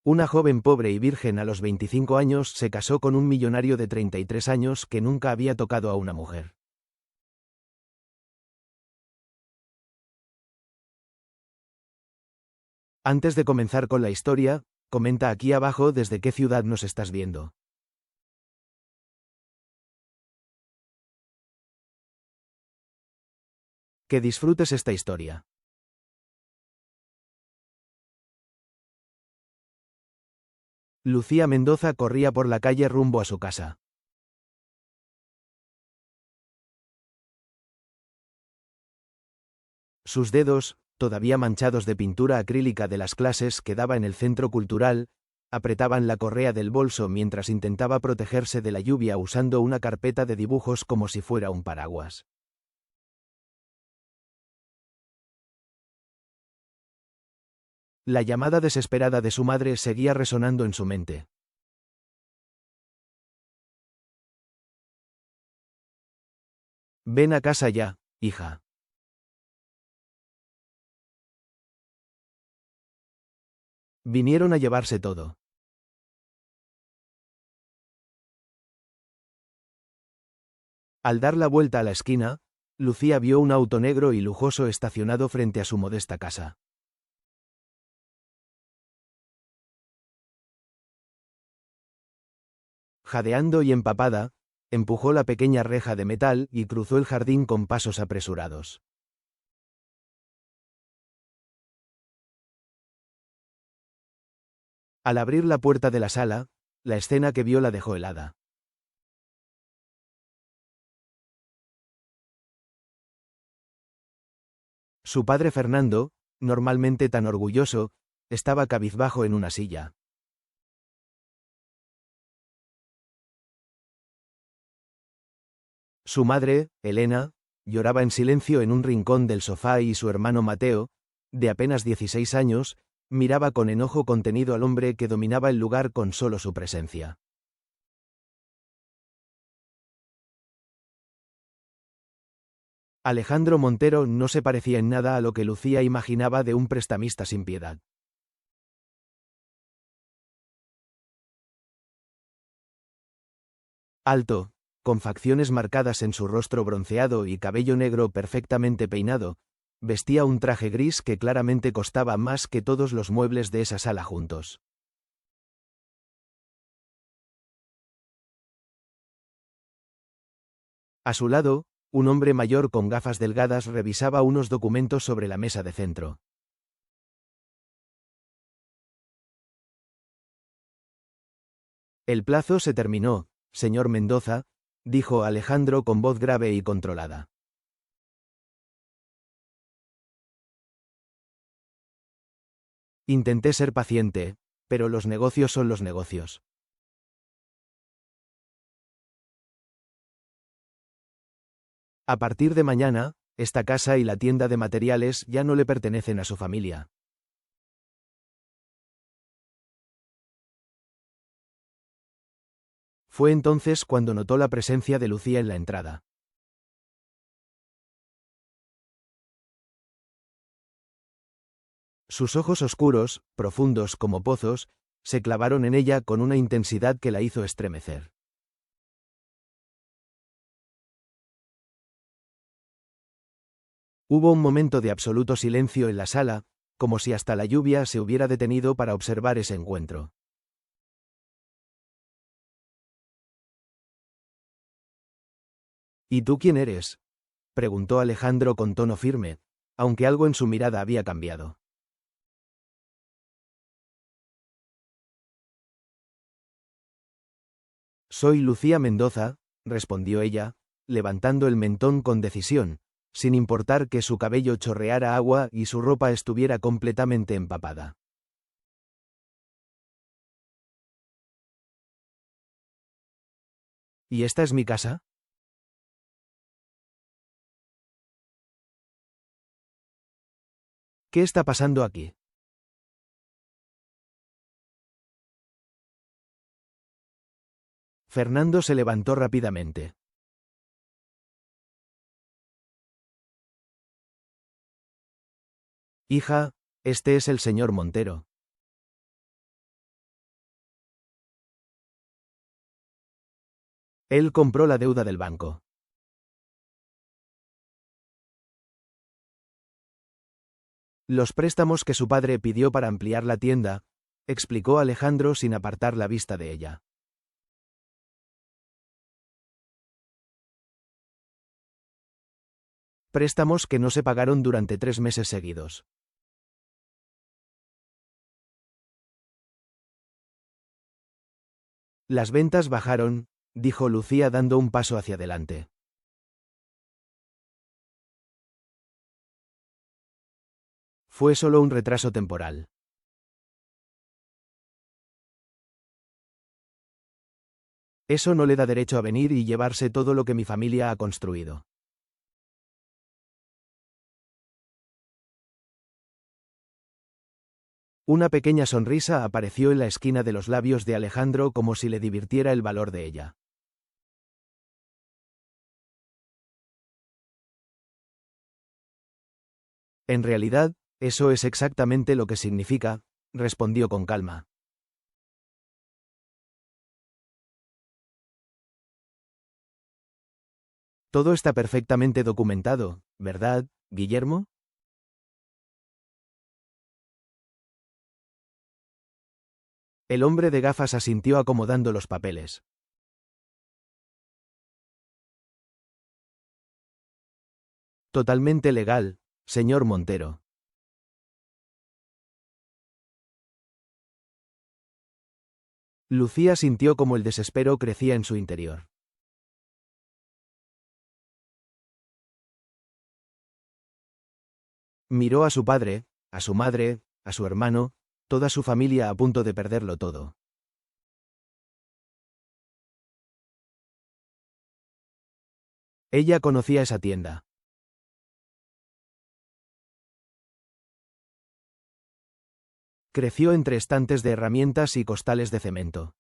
Una joven pobre y virgen a los 25 años se casó con un millonario de 33 años que nunca había tocado a una mujer. Antes de comenzar con la historia, comenta aquí abajo desde qué ciudad nos estás viendo. Que disfrutes esta historia. Lucía Mendoza corría por la calle rumbo a su casa. Sus dedos, todavía manchados de pintura acrílica de las clases que daba en el centro cultural, apretaban la correa del bolso mientras intentaba protegerse de la lluvia usando una carpeta de dibujos como si fuera un paraguas. La llamada desesperada de su madre seguía resonando en su mente. Ven a casa ya, hija. Vinieron a llevarse todo. Al dar la vuelta a la esquina, Lucía vio un auto negro y lujoso estacionado frente a su modesta casa. Jadeando y empapada, empujó la pequeña reja de metal y cruzó el jardín con pasos apresurados. Al abrir la puerta de la sala, la escena que vio la dejó helada. Su padre Fernando, normalmente tan orgulloso, estaba cabizbajo en una silla. Su madre, Elena, lloraba en silencio en un rincón del sofá y su hermano Mateo, de apenas 16 años, miraba con enojo contenido al hombre que dominaba el lugar con solo su presencia. Alejandro Montero no se parecía en nada a lo que Lucía imaginaba de un prestamista sin piedad. Alto, con facciones marcadas en su rostro bronceado y cabello negro perfectamente peinado, vestía un traje gris que claramente costaba más que todos los muebles de esa sala juntos. A su lado, un hombre mayor con gafas delgadas revisaba unos documentos sobre la mesa de centro. El plazo se terminó, señor Mendoza, dijo Alejandro con voz grave y controlada. Intenté ser paciente, pero los negocios son los negocios. A partir de mañana, esta casa y la tienda de materiales ya no le pertenecen a su familia. Fue entonces cuando notó la presencia de Lucía en la entrada. Sus ojos oscuros, profundos como pozos, se clavaron en ella con una intensidad que la hizo estremecer. Hubo un momento de absoluto silencio en la sala, como si hasta la lluvia se hubiera detenido para observar ese encuentro. ¿Y tú quién eres?, preguntó Alejandro con tono firme, aunque algo en su mirada había cambiado. Soy Lucía Mendoza, respondió ella, levantando el mentón con decisión, sin importar que su cabello chorreara agua y su ropa estuviera completamente empapada. ¿Y esta es mi casa? ¿Qué está pasando aquí? Fernando se levantó rápidamente. Hija, este es el señor Montero. Él compró la deuda del banco. Los préstamos que su padre pidió para ampliar la tienda, explicó Alejandro sin apartar la vista de ella. Préstamos que no se pagaron durante 3 meses seguidos. Las ventas bajaron, dijo Lucía dando un paso hacia adelante. Fue solo un retraso temporal. Eso no le da derecho a venir y llevarse todo lo que mi familia ha construido. Una pequeña sonrisa apareció en la esquina de los labios de Alejandro como si le divirtiera el valor de ella. En realidad, eso es exactamente lo que significa, respondió con calma. Todo está perfectamente documentado, ¿verdad, Guillermo? El hombre de gafas asintió acomodando los papeles. Totalmente legal, señor Montero. Lucía sintió como el desespero crecía en su interior. Miró a su padre, a su madre, a su hermano, toda su familia a punto de perderlo todo. Ella conocía esa tienda. Creció entre estantes de herramientas y costales de cemento.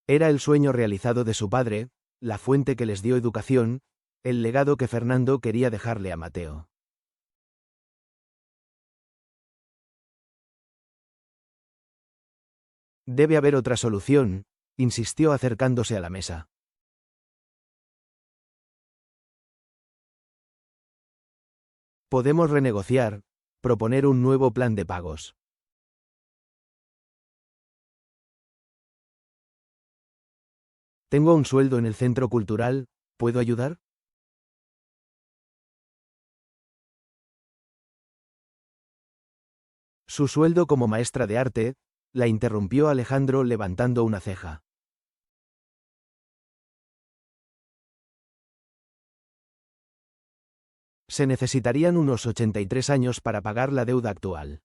Era el sueño realizado de su padre, la fuente que les dio educación, el legado que Fernando quería dejarle a Mateo. Debe haber otra solución, insistió acercándose a la mesa. Podemos renegociar, proponer un nuevo plan de pagos. Tengo un sueldo en el centro cultural, ¿puedo ayudar? Su sueldo como maestra de arte, la interrumpió Alejandro levantando una ceja. Se necesitarían unos 83 años para pagar la deuda actual.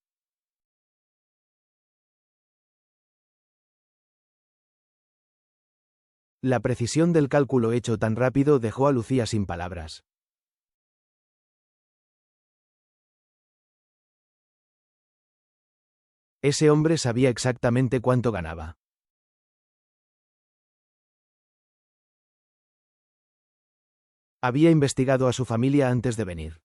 La precisión del cálculo hecho tan rápido dejó a Lucía sin palabras. Ese hombre sabía exactamente cuánto ganaba. Había investigado a su familia antes de venir.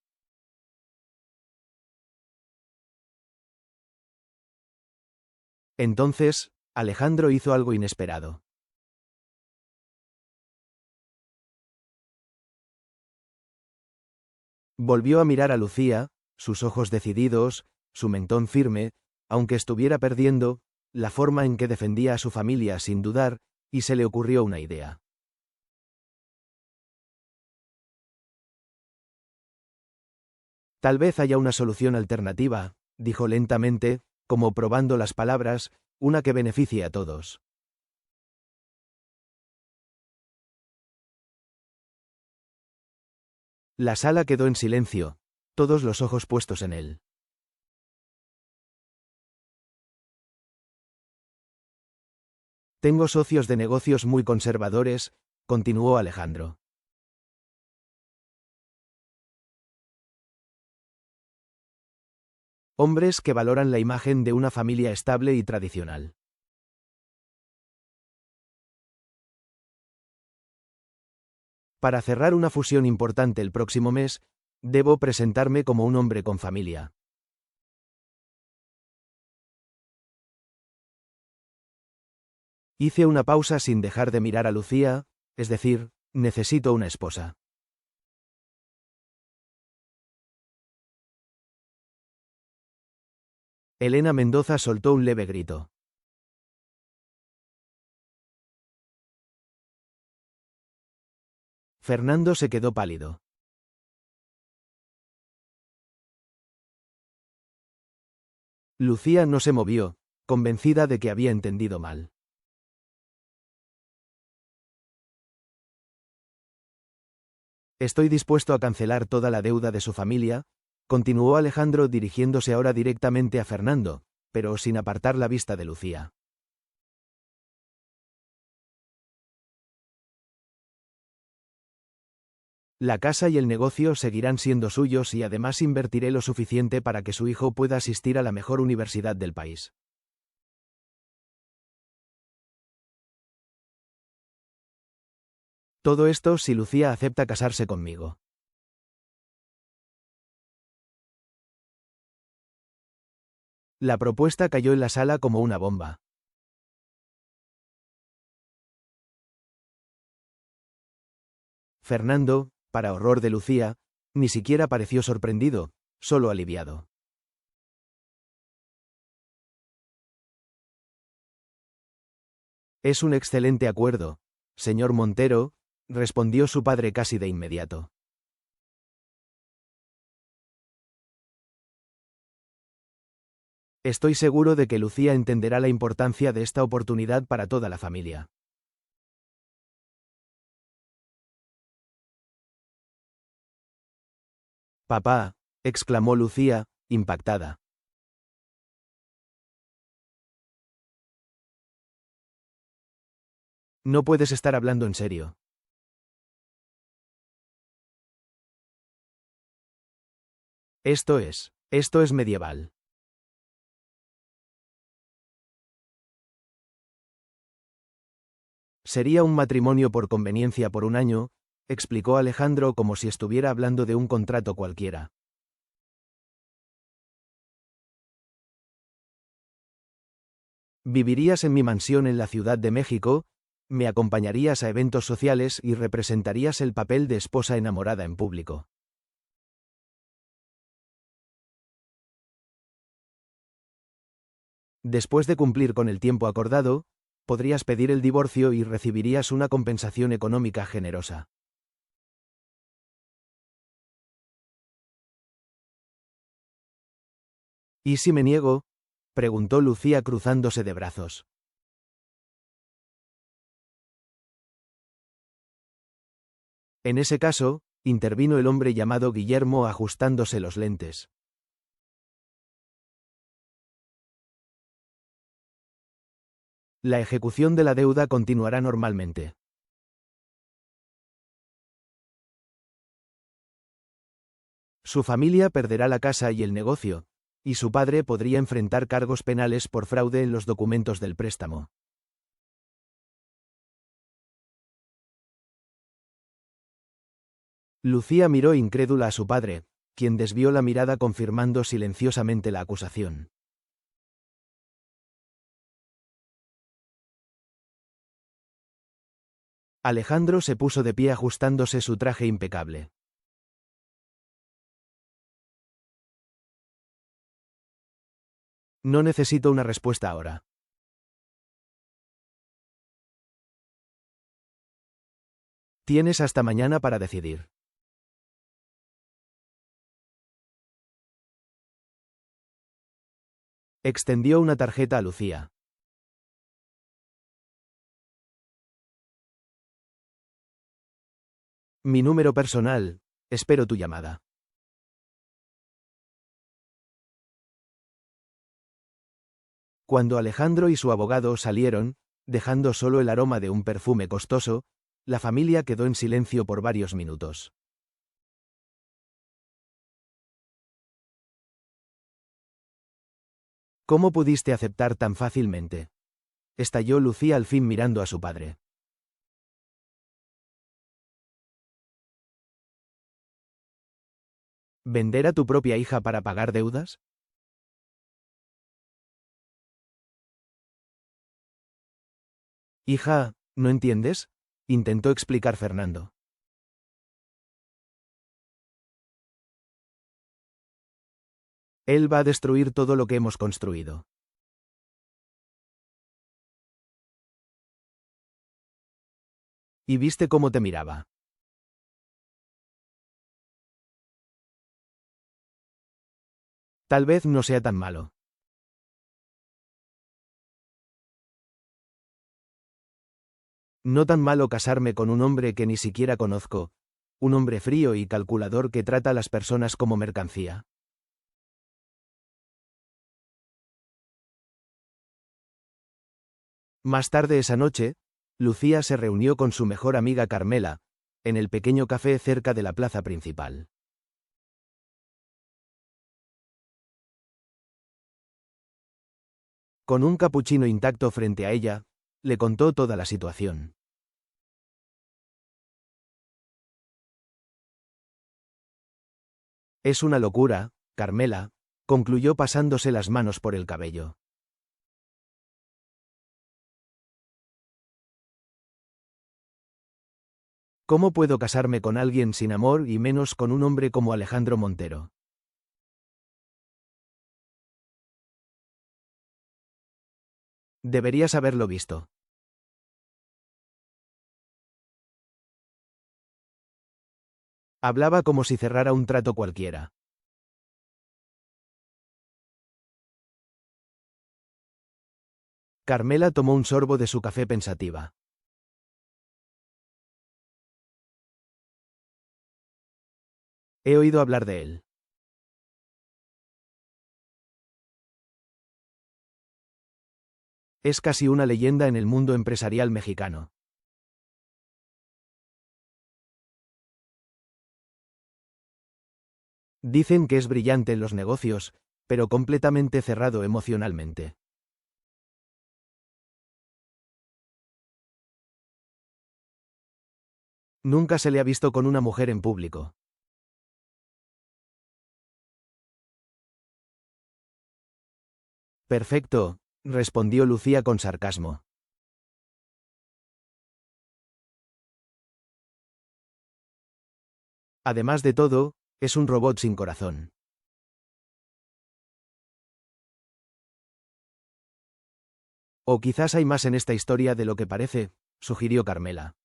Entonces, Alejandro hizo algo inesperado. Volvió a mirar a Lucía, sus ojos decididos, su mentón firme, aunque estuviera perdiendo, la forma en que defendía a su familia sin dudar, y se le ocurrió una idea. Tal vez haya una solución alternativa, dijo lentamente, como probando las palabras, una que beneficie a todos. La sala quedó en silencio, todos los ojos puestos en él. Tengo socios de negocios muy conservadores, continuó Alejandro. Hombres que valoran la imagen de una familia estable y tradicional. Para cerrar una fusión importante el próximo mes, debo presentarme como un hombre con familia. Hice una pausa sin dejar de mirar a Lucía, es decir, necesito una esposa. Elena Mendoza soltó un leve grito. Fernando se quedó pálido. Lucía no se movió, convencida de que había entendido mal. Estoy dispuesto a cancelar toda la deuda de su familia, continuó Alejandro dirigiéndose ahora directamente a Fernando, pero sin apartar la vista de Lucía. La casa y el negocio seguirán siendo suyos y además invertiré lo suficiente para que su hijo pueda asistir a la mejor universidad del país. Todo esto si Lucía acepta casarse conmigo. La propuesta cayó en la sala como una bomba. Fernando, para horror de Lucía, ni siquiera pareció sorprendido, solo aliviado. Es un excelente acuerdo, señor Montero, respondió su padre casi de inmediato. Estoy seguro de que Lucía entenderá la importancia de esta oportunidad para toda la familia. Papá, exclamó Lucía, impactada. No puedes estar hablando en serio. Esto es medieval. Sería un matrimonio por conveniencia por un año, explicó Alejandro como si estuviera hablando de un contrato cualquiera. Vivirías en mi mansión en la Ciudad de México, me acompañarías a eventos sociales y representarías el papel de esposa enamorada en público. Después de cumplir con el tiempo acordado, podrías pedir el divorcio y recibirías una compensación económica generosa. ¿Y si me niego?, preguntó Lucía cruzándose de brazos. En ese caso, intervino el hombre llamado Guillermo ajustándose los lentes. La ejecución de la deuda continuará normalmente. Su familia perderá la casa y el negocio, y su padre podría enfrentar cargos penales por fraude en los documentos del préstamo. Lucía miró incrédula a su padre, quien desvió la mirada confirmando silenciosamente la acusación. Alejandro se puso de pie ajustándose su traje impecable. No necesito una respuesta ahora. Tienes hasta mañana para decidir. Extendió una tarjeta a Lucía. Mi número personal, espero tu llamada. Cuando Alejandro y su abogado salieron, dejando solo el aroma de un perfume costoso, la familia quedó en silencio por varios minutos. ¿Cómo pudiste aceptar tan fácilmente?, estalló Lucía al fin mirando a su padre. ¿Vender a tu propia hija para pagar deudas? Hija, ¿no entiendes? Intentó explicar Fernando. Él va a destruir todo lo que hemos construido. ¿Y viste cómo te miraba? Tal vez no sea tan malo. No tan malo casarme con un hombre que ni siquiera conozco, un hombre frío y calculador que trata a las personas como mercancía. Más tarde esa noche, Lucía se reunió con su mejor amiga Carmela, en el pequeño café cerca de la plaza principal. Con un capuchino intacto frente a ella, le contó toda la situación. Es una locura, Carmela, concluyó pasándose las manos por el cabello. ¿Cómo puedo casarme con alguien sin amor y menos con un hombre como Alejandro Montero? Deberías haberlo visto. Hablaba como si cerrara un trato cualquiera. Carmela tomó un sorbo de su café pensativa. He oído hablar de él. Es casi una leyenda en el mundo empresarial mexicano. Dicen que es brillante en los negocios, pero completamente cerrado emocionalmente. Nunca se le ha visto con una mujer en público. Perfecto, respondió Lucía con sarcasmo. Además de todo, es un robot sin corazón. O quizás hay más en esta historia de lo que parece, sugirió Carmela.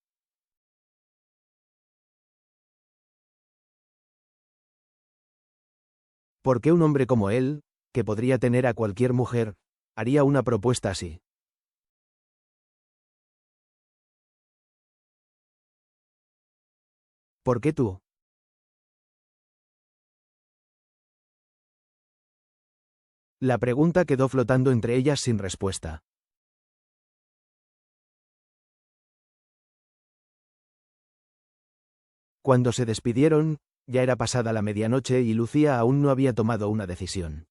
¿Por qué un hombre como él, que podría tener a cualquier mujer, haría una propuesta así? ¿Por qué tú? La pregunta quedó flotando entre ellas sin respuesta. Cuando se despidieron, ya era pasada la medianoche y Lucía aún no había tomado una decisión.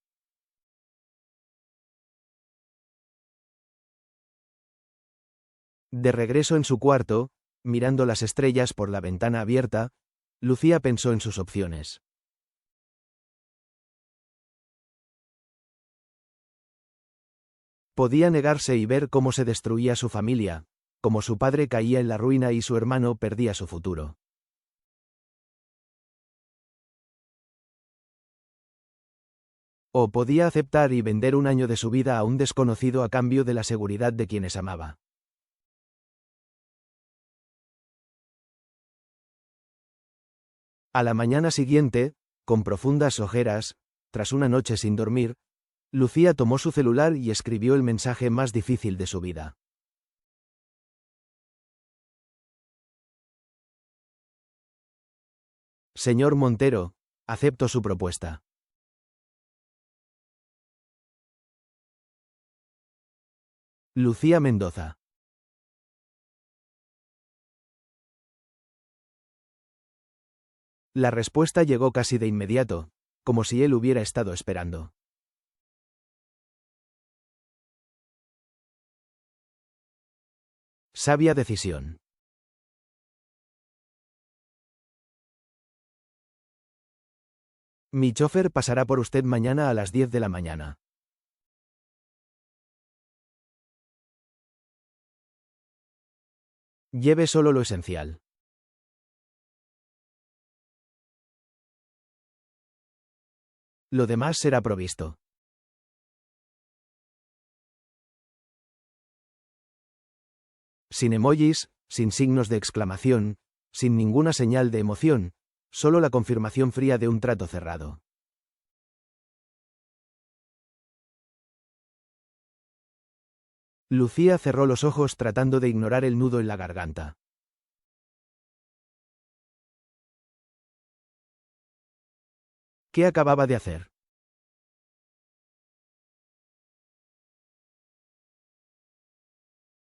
De regreso en su cuarto, mirando las estrellas por la ventana abierta, Lucía pensó en sus opciones. Podía negarse y ver cómo se destruía su familia, cómo su padre caía en la ruina y su hermano perdía su futuro. O podía aceptar y vender un año de su vida a un desconocido a cambio de la seguridad de quienes amaba. A la mañana siguiente, con profundas ojeras, tras una noche sin dormir, Lucía tomó su celular y escribió el mensaje más difícil de su vida. Señor Montero, acepto su propuesta. Lucía Mendoza. La respuesta llegó casi de inmediato, como si él hubiera estado esperando. Sabia decisión. Mi chofer pasará por usted mañana a las 10 de la mañana. Lleve solo lo esencial. Lo demás será provisto. Sin emojis, sin signos de exclamación, sin ninguna señal de emoción, solo la confirmación fría de un trato cerrado. Lucía cerró los ojos tratando de ignorar el nudo en la garganta. ¿Qué acababa de hacer?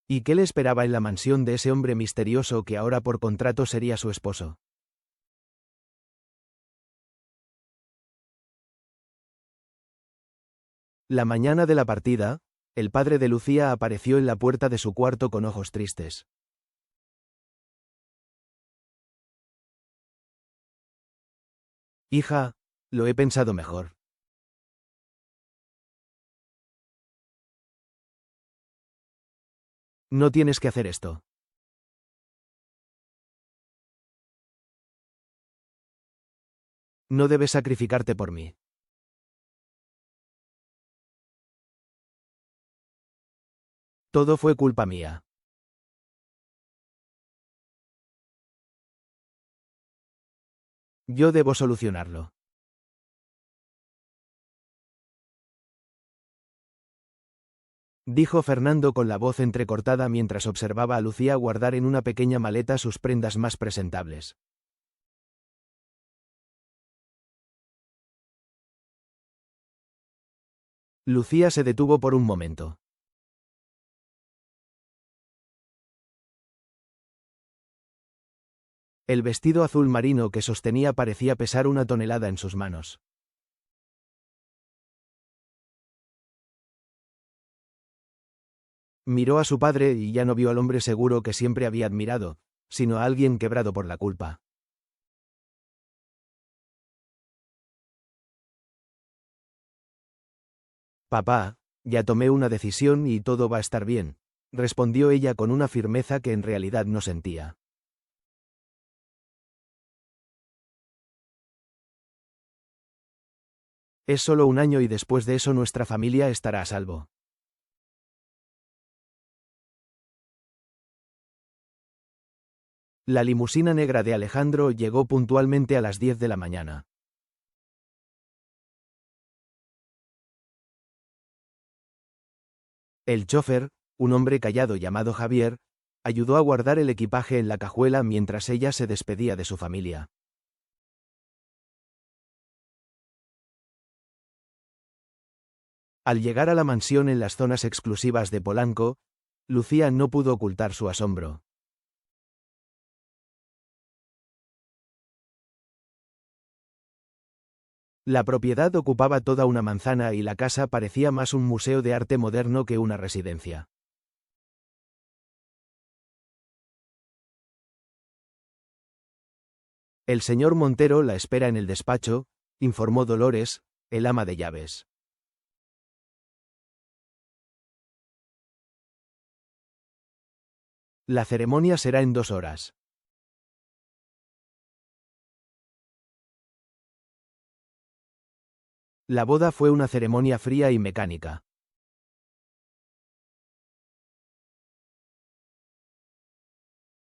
¿Y qué le esperaba en la mansión de ese hombre misterioso que ahora por contrato sería su esposo? La mañana de la partida, el padre de Lucía apareció en la puerta de su cuarto con ojos tristes. Hija, lo he pensado mejor. No tienes que hacer esto. No debes sacrificarte por mí. Todo fue culpa mía. Yo debo solucionarlo. Dijo Fernando con la voz entrecortada mientras observaba a Lucía guardar en una pequeña maleta sus prendas más presentables. Lucía se detuvo por un momento. El vestido azul marino que sostenía parecía pesar 1 tonelada en sus manos. Miró a su padre y ya no vio al hombre seguro que siempre había admirado, sino a alguien quebrado por la culpa. Papá, ya tomé una decisión y todo va a estar bien, respondió ella con una firmeza que en realidad no sentía. Es solo un año y después de eso nuestra familia estará a salvo. La limusina negra de Alejandro llegó puntualmente a las 10 de la mañana. El chofer, un hombre callado llamado Javier, ayudó a guardar el equipaje en la cajuela mientras ella se despedía de su familia. Al llegar a la mansión en las zonas exclusivas de Polanco, Lucía no pudo ocultar su asombro. La propiedad ocupaba toda una manzana y la casa parecía más un museo de arte moderno que una residencia. El señor Montero la espera en el despacho, informó Dolores, el ama de llaves. La ceremonia será en 2 horas. La boda fue una ceremonia fría y mecánica.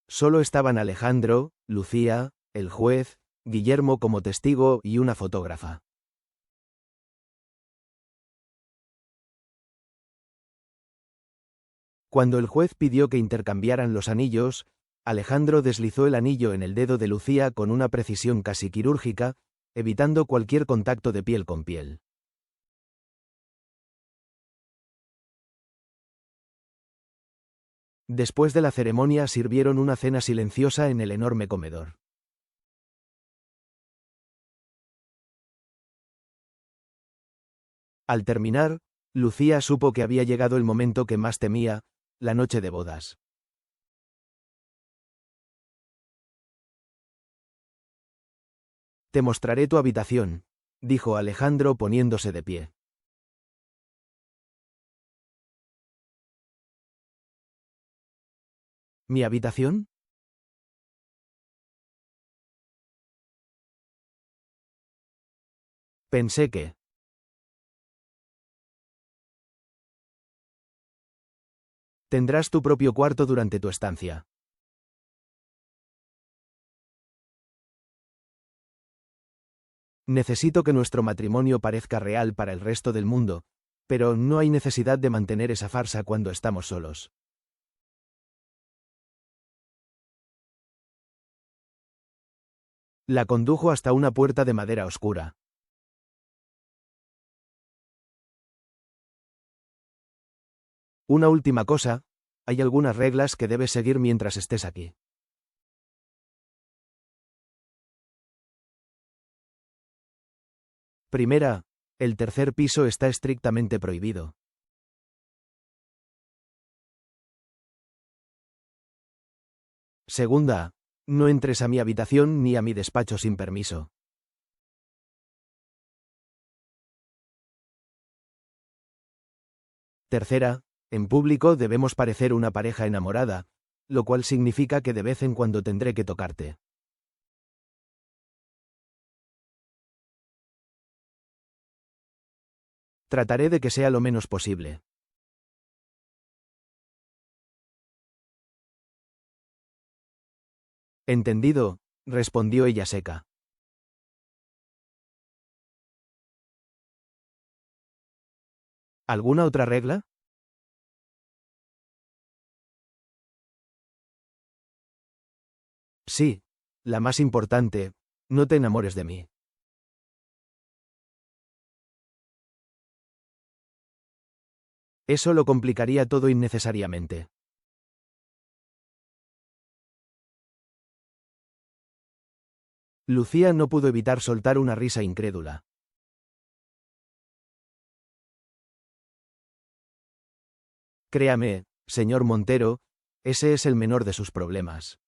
Solo estaban Alejandro, Lucía, el juez, Guillermo como testigo y una fotógrafa. Cuando el juez pidió que intercambiaran los anillos, Alejandro deslizó el anillo en el dedo de Lucía con una precisión casi quirúrgica, evitando cualquier contacto de piel con piel. Después de la ceremonia sirvieron una cena silenciosa en el enorme comedor. Al terminar, Lucía supo que había llegado el momento que más temía, la noche de bodas. Te mostraré tu habitación, dijo Alejandro poniéndose de pie. ¿Mi habitación? Pensé que... Tendrás tu propio cuarto durante tu estancia. Necesito que nuestro matrimonio parezca real para el resto del mundo, pero no hay necesidad de mantener esa farsa cuando estamos solos. La condujo hasta una puerta de madera oscura. Una última cosa, hay algunas reglas que debes seguir mientras estés aquí. Primera, el tercer piso está estrictamente prohibido. Segunda, no entres a mi habitación ni a mi despacho sin permiso. Tercera, en público debemos parecer una pareja enamorada, lo cual significa que de vez en cuando tendré que tocarte. Trataré de que sea lo menos posible. Entendido, respondió ella seca. ¿Alguna otra regla? Sí. La más importante, no te enamores de mí. Eso lo complicaría todo innecesariamente. Lucía no pudo evitar soltar una risa incrédula. Créame, señor Montero, ese es el menor de sus problemas.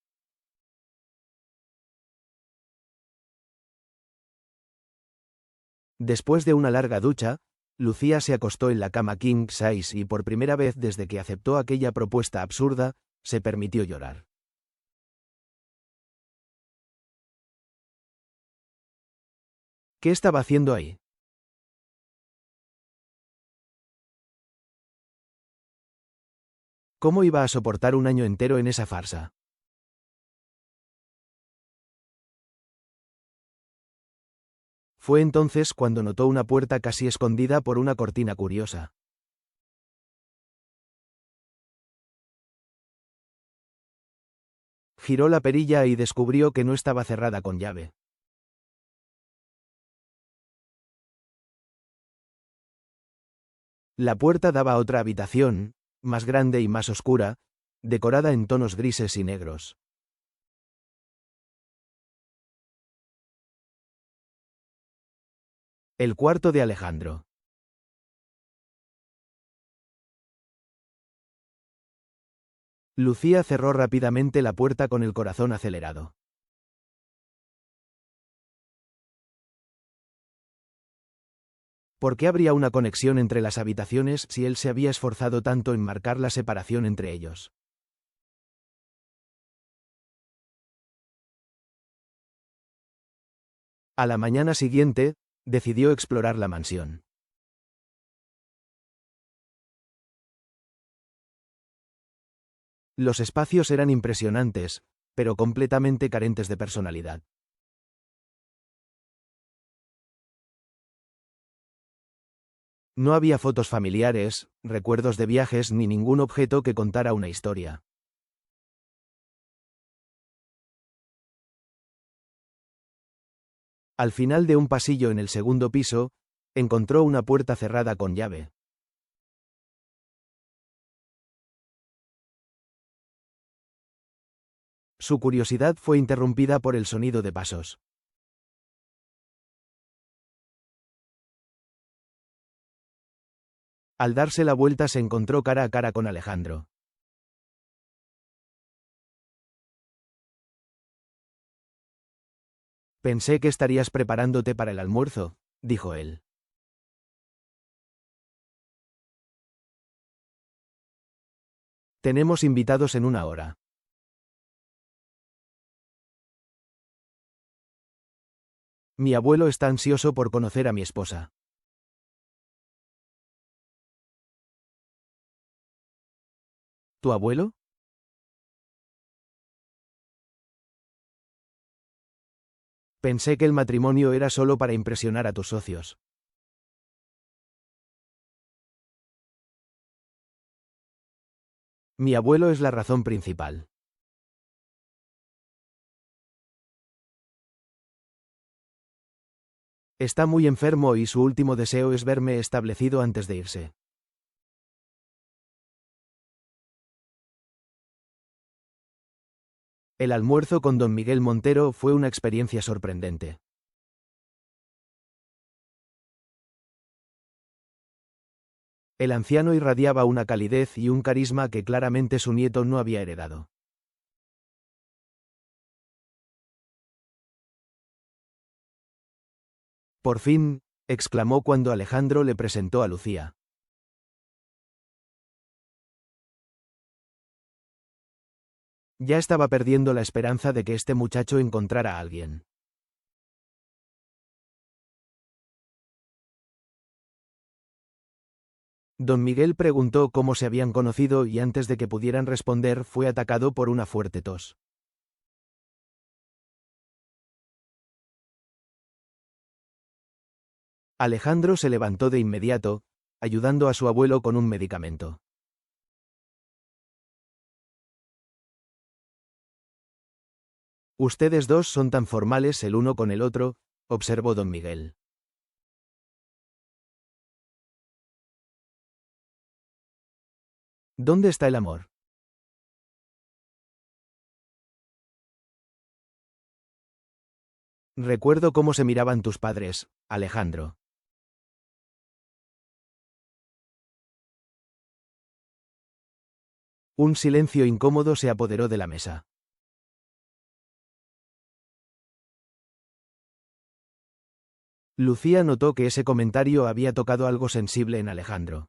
Después de una larga ducha, Lucía se acostó en la cama king size y por primera vez desde que aceptó aquella propuesta absurda, se permitió llorar. ¿Qué estaba haciendo ahí? ¿Cómo iba a soportar un año entero en esa farsa? Fue entonces cuando notó una puerta casi escondida por una cortina curiosa. Giró la perilla y descubrió que no estaba cerrada con llave. La puerta daba a otra habitación, más grande y más oscura, decorada en tonos grises y negros. El cuarto de Alejandro. Lucía cerró rápidamente la puerta con el corazón acelerado. ¿Por qué habría una conexión entre las habitaciones si él se había esforzado tanto en marcar la separación entre ellos? A la mañana siguiente, decidió explorar la mansión. Los espacios eran impresionantes, pero completamente carentes de personalidad. No había fotos familiares, recuerdos de viajes ni ningún objeto que contara una historia. Al final de un pasillo en el segundo piso, encontró una puerta cerrada con llave. Su curiosidad fue interrumpida por el sonido de pasos. Al darse la vuelta se encontró cara a cara con Alejandro. Pensé que estarías preparándote para el almuerzo, dijo él. Tenemos invitados en una hora. Mi abuelo está ansioso por conocer a mi esposa. ¿Tu abuelo? Pensé que el matrimonio era solo para impresionar a tus socios. Mi abuelo es la razón principal. Está muy enfermo y su último deseo es verme establecido antes de irse. El almuerzo con don Miguel Montero fue una experiencia sorprendente. El anciano irradiaba una calidez y un carisma que claramente su nieto no había heredado. Por fin, exclamó cuando Alejandro le presentó a Lucía. Ya estaba perdiendo la esperanza de que este muchacho encontrara a alguien. Don Miguel preguntó cómo se habían conocido y antes de que pudieran responder fue atacado por una fuerte tos. Alejandro se levantó de inmediato, ayudando a su abuelo con un medicamento. Ustedes dos son tan formales el uno con el otro, observó don Miguel. ¿Dónde está el amor? Recuerdo cómo se miraban tus padres, Alejandro. Un silencio incómodo se apoderó de la mesa. Lucía notó que ese comentario había tocado algo sensible en Alejandro.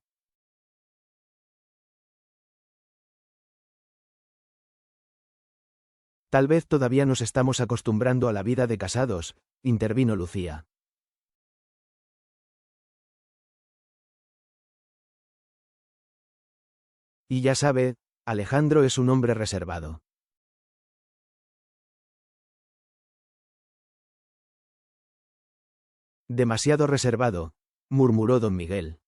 Tal vez todavía nos estamos acostumbrando a la vida de casados, intervino Lucía. Y ya sabe, Alejandro es un hombre reservado. Demasiado reservado, murmuró don Miguel.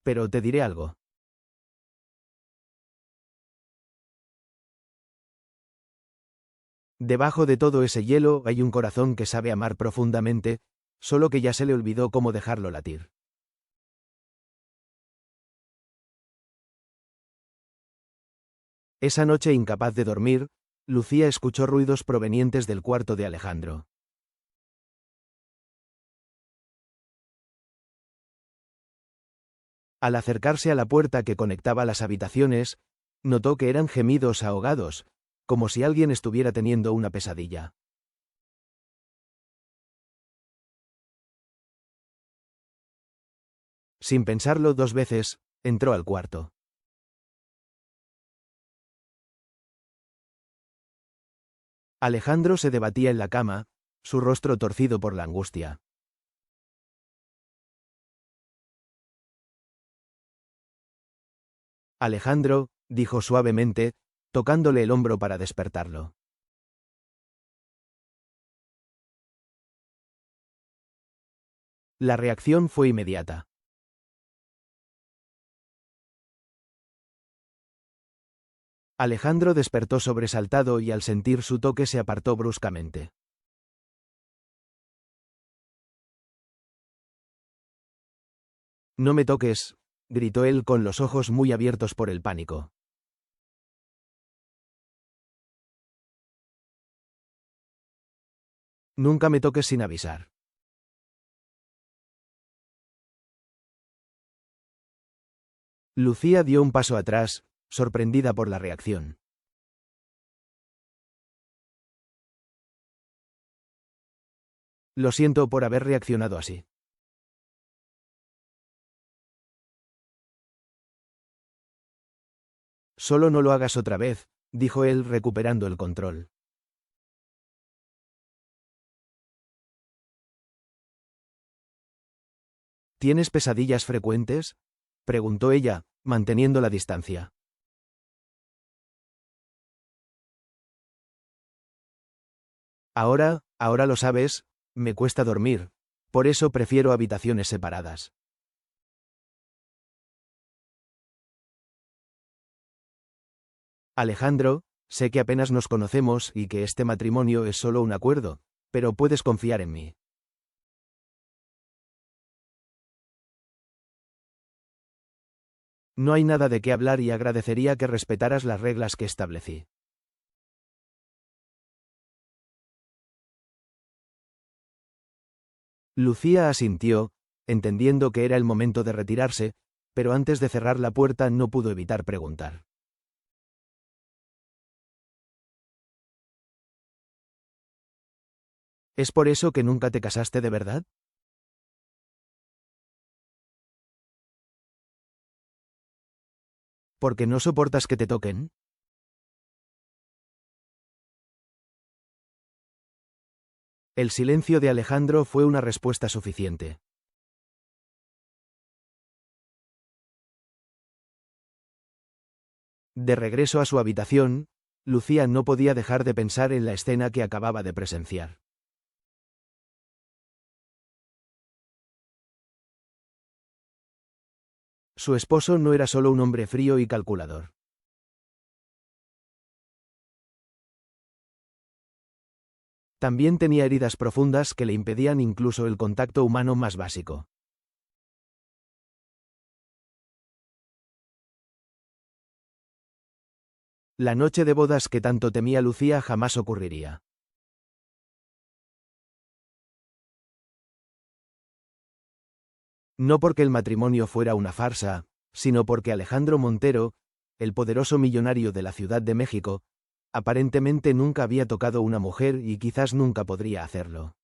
Pero te diré algo. Debajo de todo ese hielo hay un corazón que sabe amar profundamente, solo que ya se le olvidó cómo dejarlo latir. Esa noche incapaz de dormir, Lucía escuchó ruidos provenientes del cuarto de Alejandro. Al acercarse a la puerta que conectaba las habitaciones, notó que eran gemidos ahogados, como si alguien estuviera teniendo una pesadilla. Sin pensarlo dos veces, entró al cuarto. Alejandro se debatía en la cama, su rostro torcido por la angustia. Alejandro, dijo suavemente, tocándole el hombro para despertarlo. La reacción fue inmediata. Alejandro despertó sobresaltado y al sentir su toque se apartó bruscamente. No me toques, gritó él con los ojos muy abiertos por el pánico. Nunca me toques sin avisar. Lucía dio un paso atrás, sorprendida por la reacción. Lo siento por haber reaccionado así. Solo no lo hagas otra vez, dijo él recuperando el control. ¿Tienes pesadillas frecuentes?, preguntó ella, manteniendo la distancia. Ahora lo sabes, me cuesta dormir, por eso prefiero habitaciones separadas. Alejandro, sé que apenas nos conocemos y que este matrimonio es solo un acuerdo, pero puedes confiar en mí. No hay nada de qué hablar y agradecería que respetaras las reglas que establecí. Lucía asintió, entendiendo que era el momento de retirarse, pero antes de cerrar la puerta no pudo evitar preguntar. ¿Es por eso que nunca te casaste de verdad? ¿Porque no soportas que te toquen? El silencio de Alejandro fue una respuesta suficiente. De regreso a su habitación, Lucía no podía dejar de pensar en la escena que acababa de presenciar. Su esposo no era solo un hombre frío y calculador. También tenía heridas profundas que le impedían incluso el contacto humano más básico. La noche de bodas que tanto temía Lucía jamás ocurriría. No porque el matrimonio fuera una farsa, sino porque Alejandro Montero, el poderoso millonario de la Ciudad de México, aparentemente nunca había tocado una mujer y quizás nunca podría hacerlo.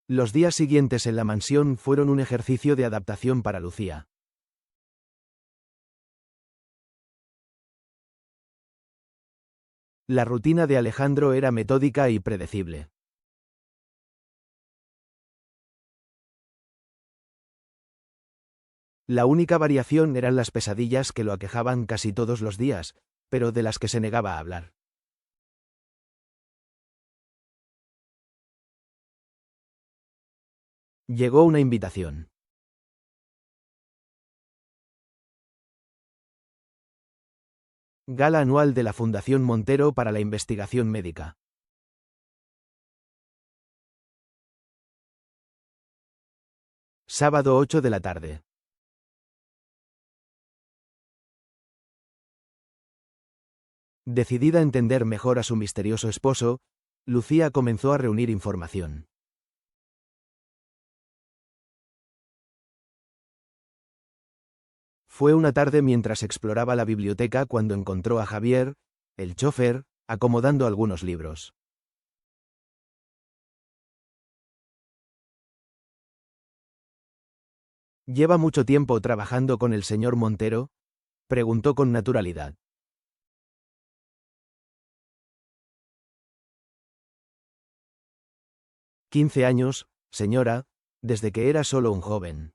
Los días siguientes en la mansión fueron un ejercicio de adaptación para Lucía. La rutina de Alejandro era metódica y predecible. La única variación eran las pesadillas que lo aquejaban casi todos los días, pero de las que se negaba a hablar. Llegó una invitación. Gala anual de la Fundación Montero para la Investigación Médica. Sábado 8 de la tarde. Decidida a entender mejor a su misterioso esposo, Lucía comenzó a reunir información. Fue una tarde mientras exploraba la biblioteca cuando encontró a Javier, el chofer, acomodando algunos libros. ¿Lleva mucho tiempo trabajando con el señor Montero?, preguntó con naturalidad. 15 años, señora, desde que era solo un joven.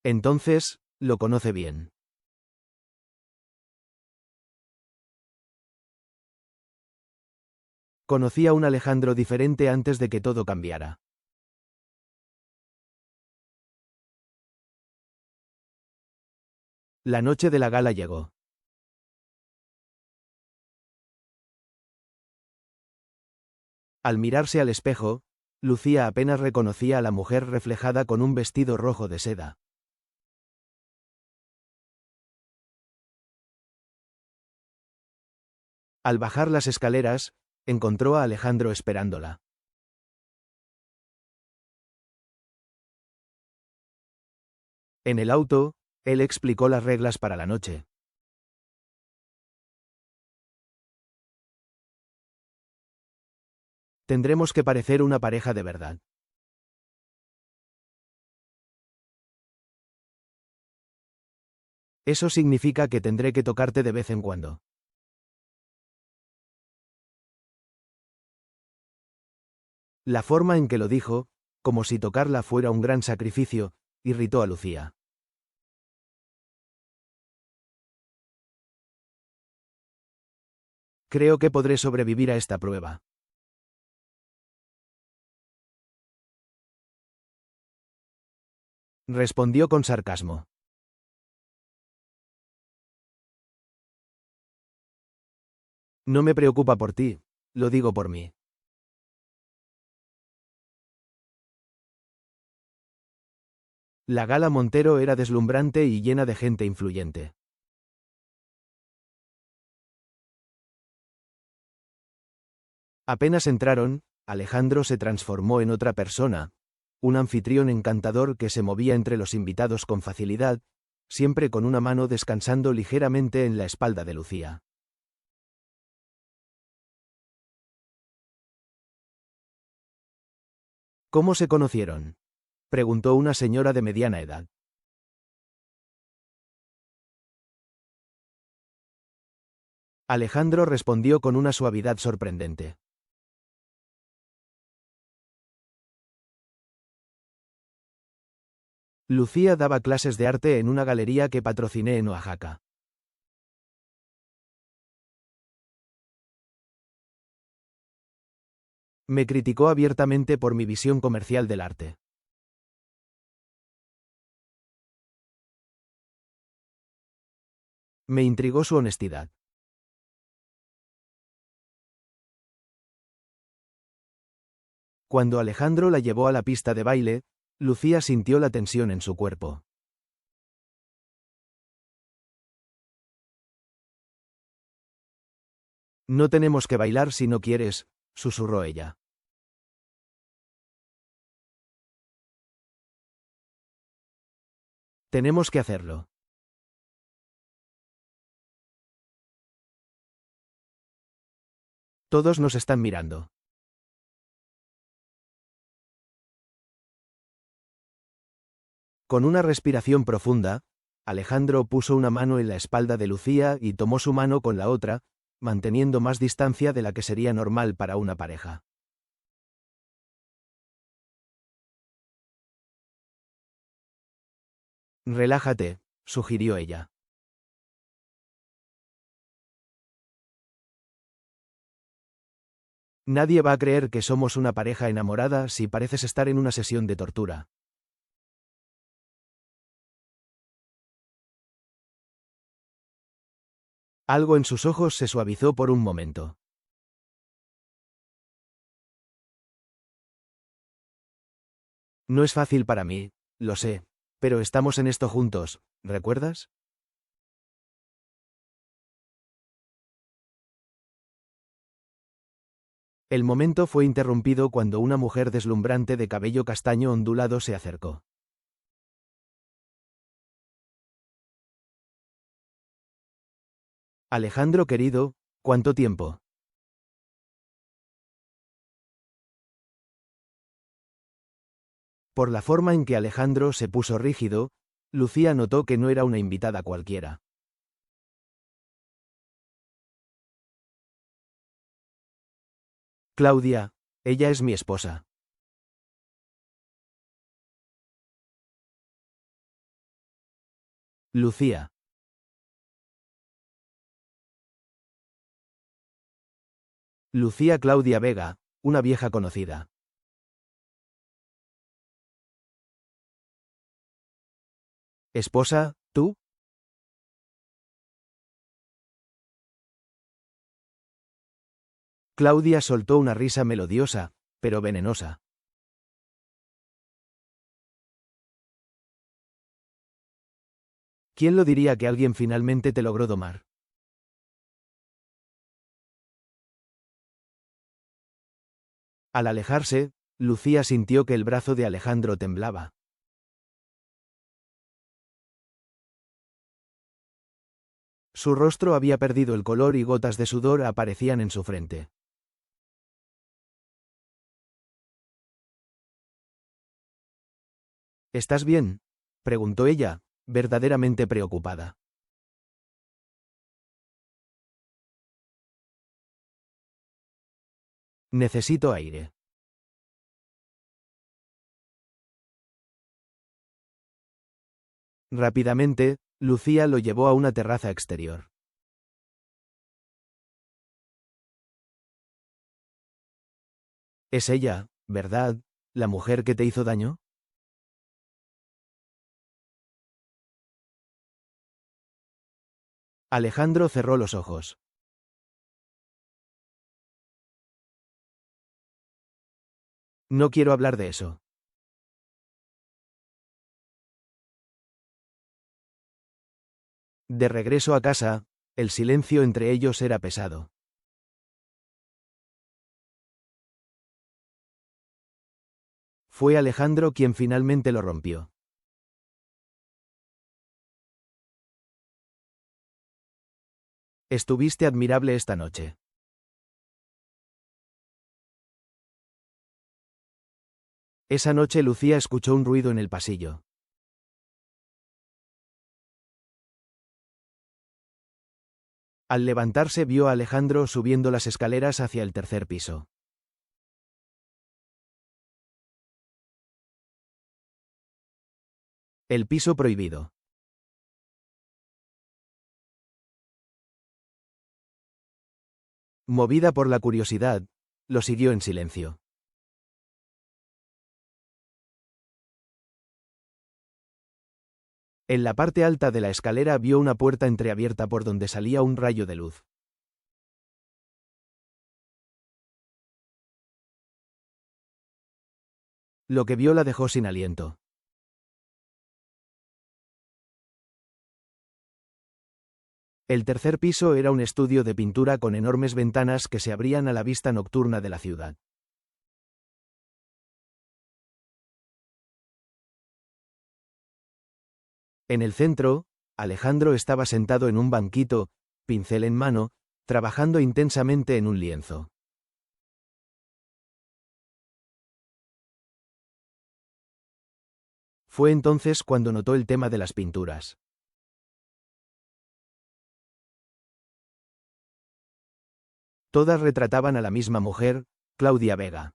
Entonces, lo conoce bien. Conocía a un Alejandro diferente antes de que todo cambiara. La noche de la gala llegó. Al mirarse al espejo, Lucía apenas reconocía a la mujer reflejada con un vestido rojo de seda. Al bajar las escaleras, encontró a Alejandro esperándola. En el auto, él explicó las reglas para la noche. Tendremos que parecer una pareja de verdad. Eso significa que tendré que tocarte de vez en cuando. La forma en que lo dijo, como si tocarla fuera un gran sacrificio, irritó a Lucía. Creo que podré sobrevivir a esta prueba. Respondió con sarcasmo. No me preocupa por ti, lo digo por mí. La gala Montero era deslumbrante y llena de gente influyente. Apenas entraron, Alejandro se transformó en otra persona, un anfitrión encantador que se movía entre los invitados con facilidad, siempre con una mano descansando ligeramente en la espalda de Lucía. ¿Cómo se conocieron?, preguntó una señora de mediana edad. Alejandro respondió con una suavidad sorprendente. Lucía daba clases de arte en una galería que patrociné en Oaxaca. Me criticó abiertamente por mi visión comercial del arte. Me intrigó su honestidad. Cuando Alejandro la llevó a la pista de baile, Lucía sintió la tensión en su cuerpo. No tenemos que bailar si no quieres, susurró ella. Tenemos que hacerlo. Todos nos están mirando. Con una respiración profunda, Alejandro puso una mano en la espalda de Lucía y tomó su mano con la otra, manteniendo más distancia de la que sería normal para una pareja. Relájate, sugirió ella. Nadie va a creer que somos una pareja enamorada si pareces estar en una sesión de tortura. Algo en sus ojos se suavizó por un momento. No es fácil para mí, lo sé, pero estamos en esto juntos, ¿recuerdas? El momento fue interrumpido cuando una mujer deslumbrante de cabello castaño ondulado se acercó. Alejandro querido, ¿cuánto tiempo? Por la forma en que Alejandro se puso rígido, Lucía notó que no era una invitada cualquiera. Claudia, ella es mi esposa. Lucía. Lucía Claudia Vega, una vieja conocida. ¿Esposa, tú? Claudia soltó una risa melodiosa, pero venenosa. ¿Quién lo diría que alguien finalmente te logró domar? Al alejarse, Lucía sintió que el brazo de Alejandro temblaba. Su rostro había perdido el color y gotas de sudor aparecían en su frente. ¿Estás bien?, preguntó ella, verdaderamente preocupada. Necesito aire. Rápidamente, Lucía lo llevó a una terraza exterior. Es ella, ¿verdad? ¿La mujer que te hizo daño? Alejandro cerró los ojos. No quiero hablar de eso. De regreso a casa, el silencio entre ellos era pesado. Fue Alejandro quien finalmente lo rompió. Estuviste admirable esta noche. Esa noche Lucía escuchó un ruido en el pasillo. Al levantarse vio a Alejandro subiendo las escaleras hacia el tercer piso. El piso prohibido. Movida por la curiosidad, lo siguió en silencio. En la parte alta de la escalera vio una puerta entreabierta por donde salía un rayo de luz. Lo que vio la dejó sin aliento. El tercer piso era un estudio de pintura con enormes ventanas que se abrían a la vista nocturna de la ciudad. En el centro, Alejandro estaba sentado en un banquito, pincel en mano, trabajando intensamente en un lienzo. Fue entonces cuando notó el tema de las pinturas. Todas retrataban a la misma mujer, Claudia Vega.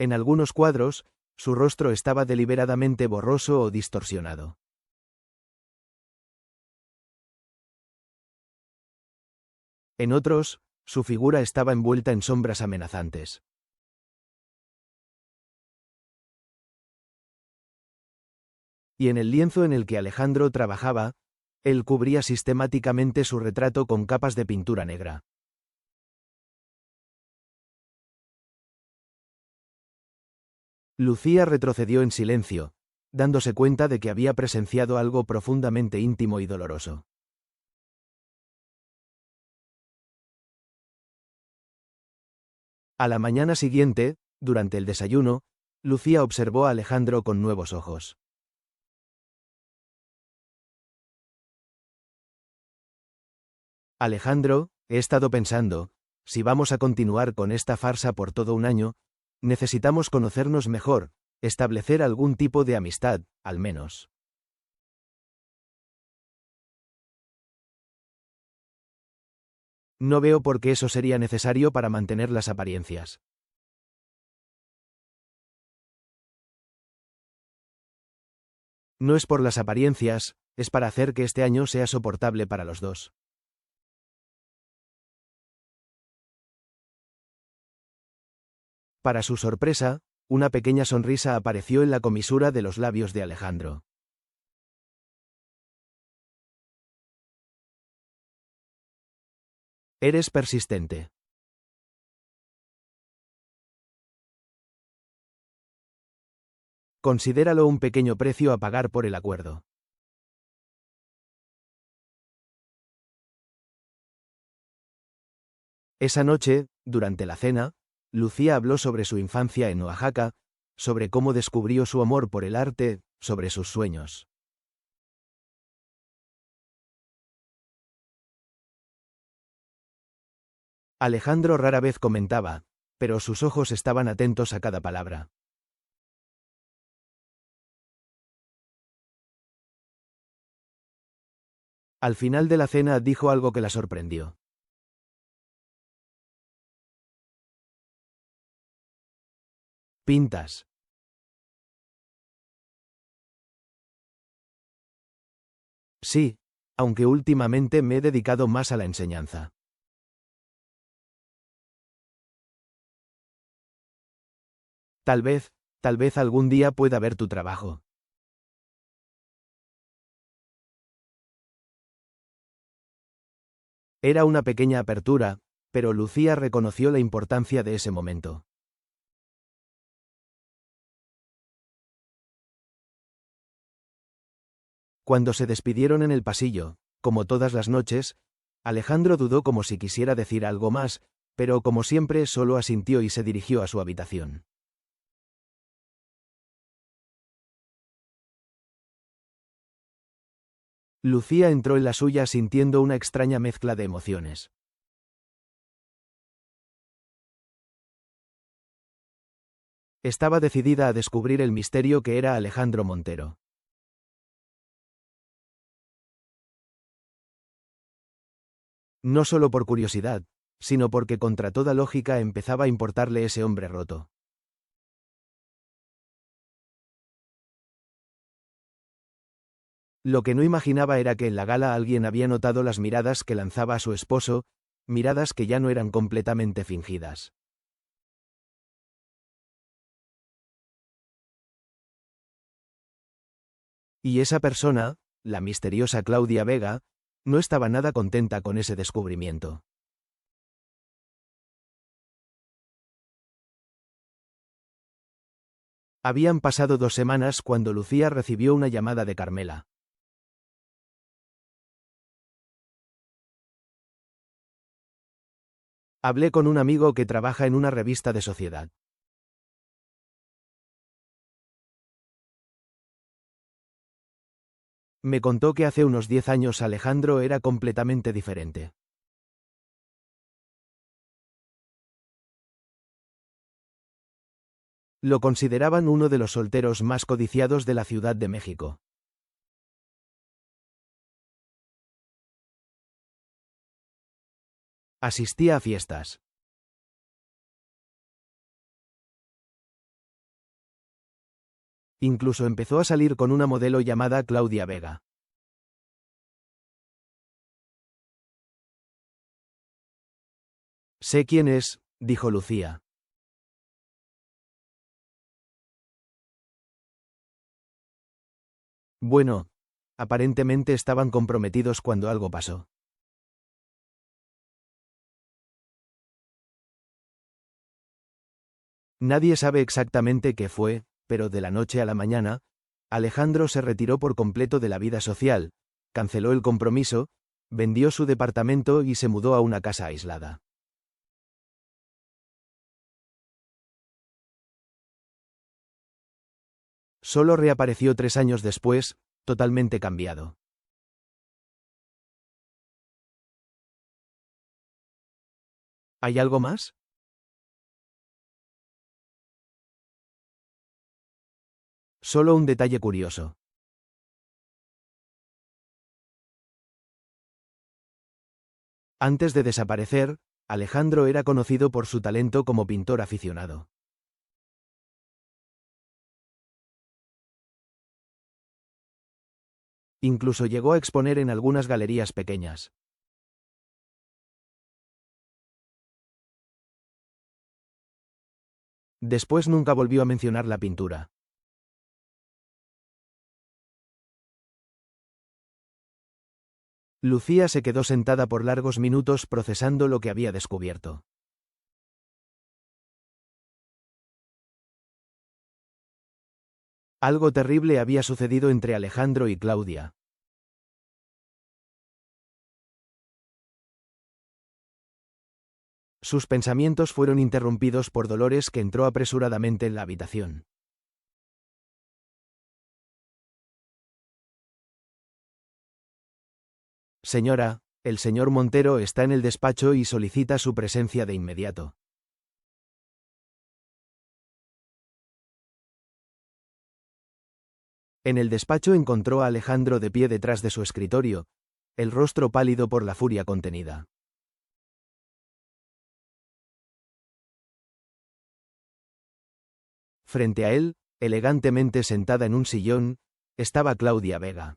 En algunos cuadros, su rostro estaba deliberadamente borroso o distorsionado. En otros, su figura estaba envuelta en sombras amenazantes. Y en el lienzo en el que Alejandro trabajaba, él cubría sistemáticamente su retrato con capas de pintura negra. Lucía retrocedió en silencio, dándose cuenta de que había presenciado algo profundamente íntimo y doloroso. A la mañana siguiente, durante el desayuno, Lucía observó a Alejandro con nuevos ojos. Alejandro, he estado pensando, si vamos a continuar con esta farsa por todo un año, necesitamos conocernos mejor, establecer algún tipo de amistad, al menos. No veo por qué eso sería necesario para mantener las apariencias. No es por las apariencias, es para hacer que este año sea soportable para los dos. Para su sorpresa, una pequeña sonrisa apareció en la comisura de los labios de Alejandro. Eres persistente. Considéralo un pequeño precio a pagar por el acuerdo. Esa noche, durante la cena, Lucía habló sobre su infancia en Oaxaca, sobre cómo descubrió su amor por el arte, sobre sus sueños. Alejandro rara vez comentaba, pero sus ojos estaban atentos a cada palabra. Al final de la cena dijo algo que la sorprendió. Pintas. Sí, aunque últimamente me he dedicado más a la enseñanza. Tal vez algún día pueda ver tu trabajo. Era una pequeña apertura, pero Lucía reconoció la importancia de ese momento. Cuando se despidieron en el pasillo, como todas las noches, Alejandro dudó como si quisiera decir algo más, pero como siempre solo asintió y se dirigió a su habitación. Lucía entró en la suya sintiendo una extraña mezcla de emociones. Estaba decidida a descubrir el misterio que era Alejandro Montero. No solo por curiosidad, sino porque contra toda lógica empezaba a importarle ese hombre roto. Lo que no imaginaba era que en la gala alguien había notado las miradas que lanzaba a su esposo, miradas que ya no eran completamente fingidas. Y esa persona, la misteriosa Claudia Vega, no estaba nada contenta con ese descubrimiento. Habían pasado 2 semanas cuando Lucía recibió una llamada de Carmela. Hablé con un amigo que trabaja en una revista de sociedad. Me contó que hace unos 10 años Alejandro era completamente diferente. Lo consideraban uno de los solteros más codiciados de la Ciudad de México. Asistía a fiestas. Incluso empezó a salir con una modelo llamada Claudia Vega. Sé quién es, dijo Lucía. Bueno, aparentemente estaban comprometidos cuando algo pasó. Nadie sabe exactamente qué fue, pero de la noche a la mañana, Alejandro se retiró por completo de la vida social, canceló el compromiso, vendió su departamento y se mudó a una casa aislada. Solo reapareció 3 años después, totalmente cambiado. ¿Hay algo más? Solo un detalle curioso. Antes de desaparecer, Alejandro era conocido por su talento como pintor aficionado. Incluso llegó a exponer en algunas galerías pequeñas. Después nunca volvió a mencionar la pintura. Lucía se quedó sentada por largos minutos procesando lo que había descubierto. Algo terrible había sucedido entre Alejandro y Claudia. Sus pensamientos fueron interrumpidos por Dolores, que entró apresuradamente en la habitación. Señora, el señor Montero está en el despacho y solicita su presencia de inmediato. En el despacho encontró a Alejandro de pie detrás de su escritorio, el rostro pálido por la furia contenida. Frente a él, elegantemente sentada en un sillón, estaba Claudia Vega.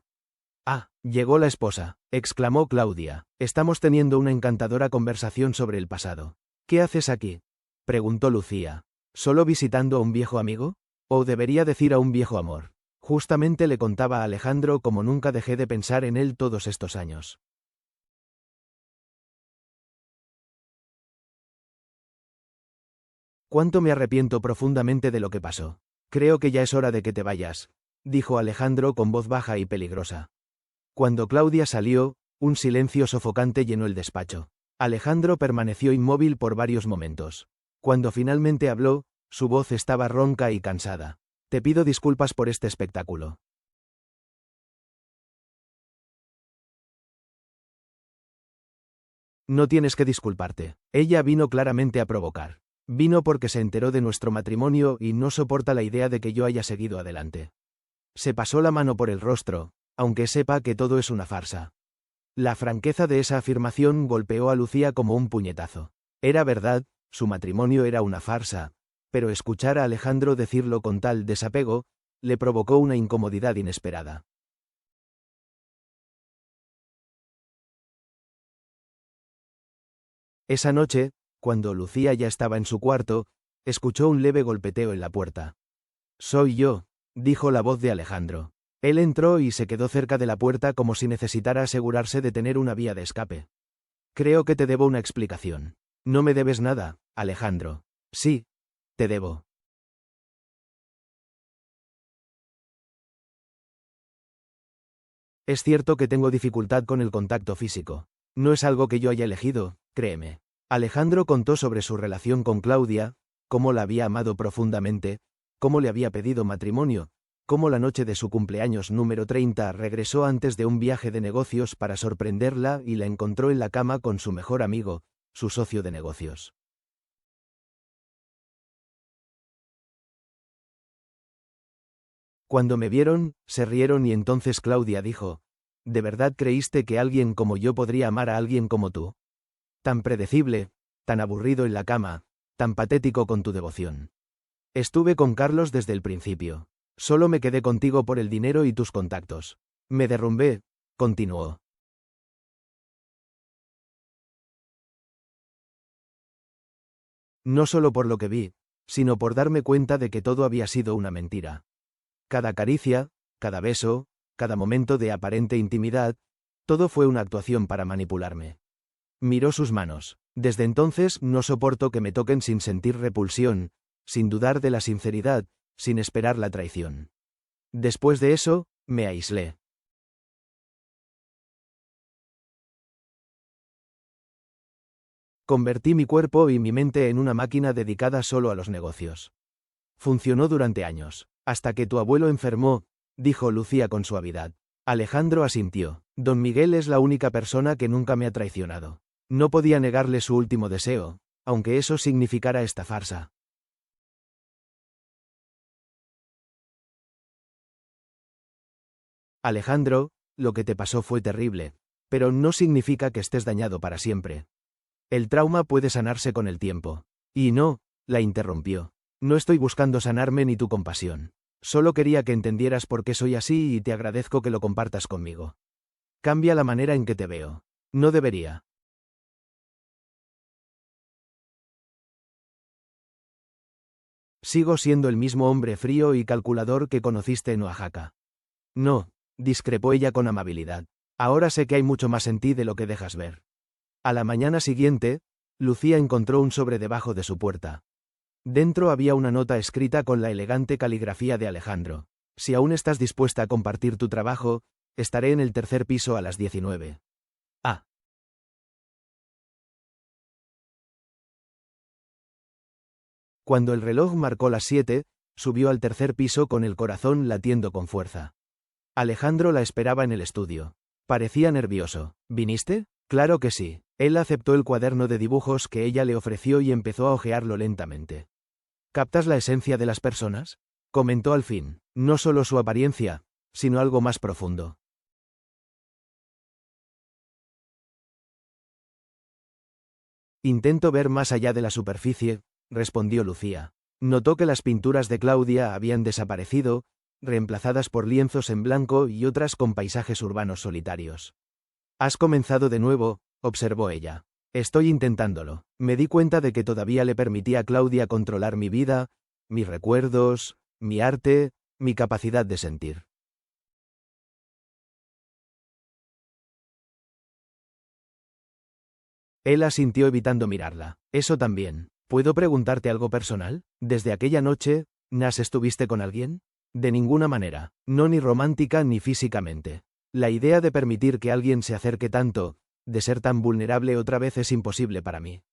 «Ah, llegó la esposa», exclamó Claudia. «Estamos teniendo una encantadora conversación sobre el pasado». «¿Qué haces aquí?», preguntó Lucía. «¿Solo visitando a un viejo amigo? O debería decir a un viejo amor». Justamente le contaba a Alejandro cómo nunca dejé de pensar en él todos estos años. «Cuánto me arrepiento profundamente de lo que pasó. Creo que ya es hora de que te vayas», dijo Alejandro con voz baja y peligrosa. Cuando Claudia salió, un silencio sofocante llenó el despacho. Alejandro permaneció inmóvil por varios momentos. Cuando finalmente habló, su voz estaba ronca y cansada. «Te pido disculpas por este espectáculo». «No tienes que disculparte. Ella vino claramente a provocar. Vino porque se enteró de nuestro matrimonio y no soporta la idea de que yo haya seguido adelante». Se pasó la mano por el rostro, aunque sepa que todo es una farsa. La franqueza de esa afirmación golpeó a Lucía como un puñetazo. Era verdad, su matrimonio era una farsa, pero escuchar a Alejandro decirlo con tal desapego, le provocó una incomodidad inesperada. Esa noche, cuando Lucía ya estaba en su cuarto, escuchó un leve golpeteo en la puerta. «Soy yo», dijo la voz de Alejandro. Él entró y se quedó cerca de la puerta como si necesitara asegurarse de tener una vía de escape. «Creo que te debo una explicación». «No me debes nada, Alejandro». «Sí, te debo». «Es cierto que tengo dificultad con el contacto físico. No es algo que yo haya elegido, créeme». Alejandro contó sobre su relación con Claudia, cómo la había amado profundamente, cómo le había pedido matrimonio, cómo la noche de su cumpleaños número 30 regresó antes de un viaje de negocios para sorprenderla y la encontró en la cama con su mejor amigo, su socio de negocios. Cuando me vieron, se rieron y entonces Claudia dijo: «¿De verdad creíste que alguien como yo podría amar a alguien como tú? Tan predecible, tan aburrido en la cama, tan patético con tu devoción. Estuve con Carlos desde el principio. Solo me quedé contigo por el dinero y tus contactos. Me derrumbé», continuó. «No solo por lo que vi, sino por darme cuenta de que todo había sido una mentira. Cada caricia, cada beso, cada momento de aparente intimidad, todo fue una actuación para manipularme». Miró sus manos. «Desde entonces no soporto que me toquen sin sentir repulsión, sin dudar de la sinceridad, sin esperar la traición. Después de eso, me aislé. Convertí mi cuerpo y mi mente en una máquina dedicada solo a los negocios. Funcionó durante años, hasta que tu abuelo enfermó», dijo Lucía con suavidad. Alejandro asintió. «Don Miguel es la única persona que nunca me ha traicionado. No podía negarle su último deseo, aunque eso significara esta farsa». «Alejandro, lo que te pasó fue terrible, pero no significa que estés dañado para siempre. El trauma puede sanarse con el tiempo». «Y no», la interrumpió. «No estoy buscando sanarme ni tu compasión. Solo quería que entendieras por qué soy así y te agradezco que lo compartas conmigo. Cambia la manera en que te veo. No debería». «Sigo siendo el mismo hombre frío y calculador que conociste en Oaxaca». «No», discrepó ella con amabilidad. «Ahora sé que hay mucho más en ti de lo que dejas ver». A la mañana siguiente, Lucía encontró un sobre debajo de su puerta. Dentro había una nota escrita con la elegante caligrafía de Alejandro. «Si aún estás dispuesta a compartir tu trabajo, estaré en el tercer piso a las 19. Ah». Cuando el reloj marcó las 7, subió al tercer piso con el corazón latiendo con fuerza. Alejandro la esperaba en el estudio. Parecía nervioso. «¿Viniste?» «Claro que sí». Él aceptó el cuaderno de dibujos que ella le ofreció y empezó a hojearlo lentamente. «¿Captas la esencia de las personas?», comentó al fin. «No solo su apariencia, sino algo más profundo». Intento ver más allá de la superficie, respondió Lucía. Notó que las pinturas de Claudia habían desaparecido, reemplazadas por lienzos en blanco y otras con paisajes urbanos solitarios. Has comenzado de nuevo, observó ella. Estoy intentándolo. Me di cuenta de que todavía le permitía a Claudia controlar mi vida, mis recuerdos, mi arte, mi capacidad de sentir. Él asintió evitando mirarla. Eso también. ¿Puedo preguntarte algo personal? Desde aquella noche, ¿Nas estuviste con alguien? De ninguna manera. No ni romántica ni físicamente. La idea de permitir que alguien se acerque tanto, de ser tan vulnerable otra vez es imposible para mí.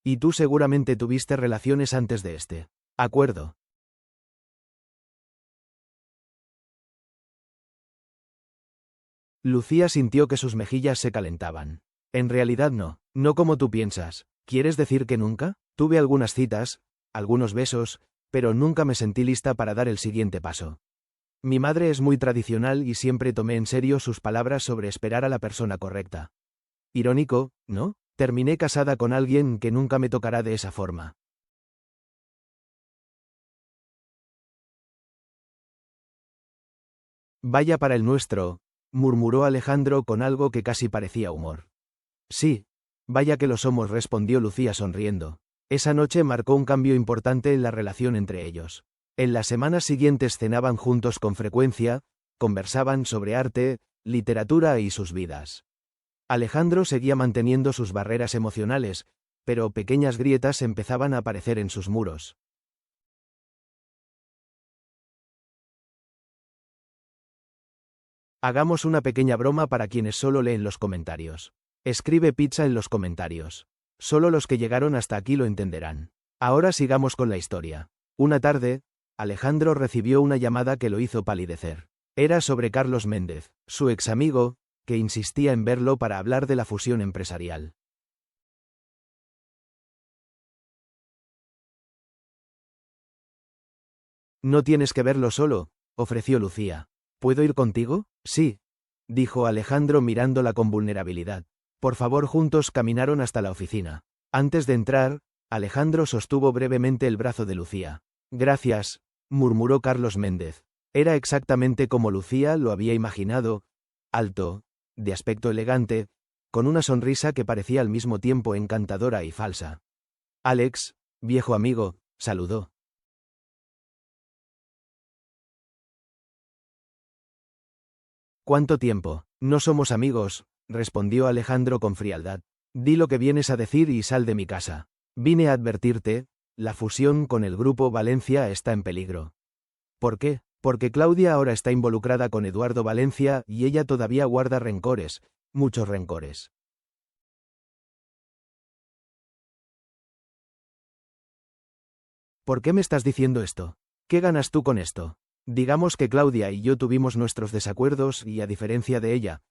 Y tú seguramente tuviste relaciones antes de este acuerdo. Lucía sintió que sus mejillas se calentaban. En realidad no como tú piensas. ¿Quieres decir que nunca? Tuve algunas citas, algunos besos, pero nunca me sentí lista para dar el siguiente paso. Mi madre es muy tradicional y siempre tomé en serio sus palabras sobre esperar a la persona correcta. Irónico, ¿no? Terminé casada con alguien que nunca me tocará de esa forma. Vaya para el nuestro, murmuró Alejandro con algo que casi parecía humor. Sí, vaya que lo somos, respondió Lucía sonriendo. Esa noche marcó un cambio importante en la relación entre ellos. En las semanas siguientes cenaban juntos con frecuencia, conversaban sobre arte, literatura y sus vidas. Alejandro seguía manteniendo sus barreras emocionales, pero pequeñas grietas empezaban a aparecer en sus muros. Hagamos una pequeña broma para quienes solo leen los comentarios. Escribe pizza en los comentarios. Solo los que llegaron hasta aquí lo entenderán. Ahora sigamos con la historia. Una tarde, Alejandro recibió una llamada que lo hizo palidecer. Era sobre Carlos Méndez, su ex amigo, que insistía en verlo para hablar de la fusión empresarial. No tienes que verlo solo, ofreció Lucía. ¿Puedo ir contigo? Sí, dijo Alejandro mirándola con vulnerabilidad. Por favor, juntos caminaron hasta la oficina. Antes de entrar, Alejandro sostuvo brevemente el brazo de Lucía. Gracias, murmuró Carlos Méndez. Era exactamente como Lucía lo había imaginado, alto, de aspecto elegante, con una sonrisa que parecía al mismo tiempo encantadora y falsa. Alex, viejo amigo, saludó. ¿Cuánto tiempo? No somos amigos, respondió Alejandro con frialdad. Di lo que vienes a decir y sal de mi casa. Vine a advertirte, la fusión con el Grupo Valencia está en peligro. ¿Por qué? Porque Claudia ahora está involucrada con Eduardo Valencia y ella todavía guarda rencores, muchos rencores. ¿Por qué me estás diciendo esto? ¿Qué ganas tú con esto? Digamos que Claudia y yo tuvimos nuestros desacuerdos y, a diferencia de ella,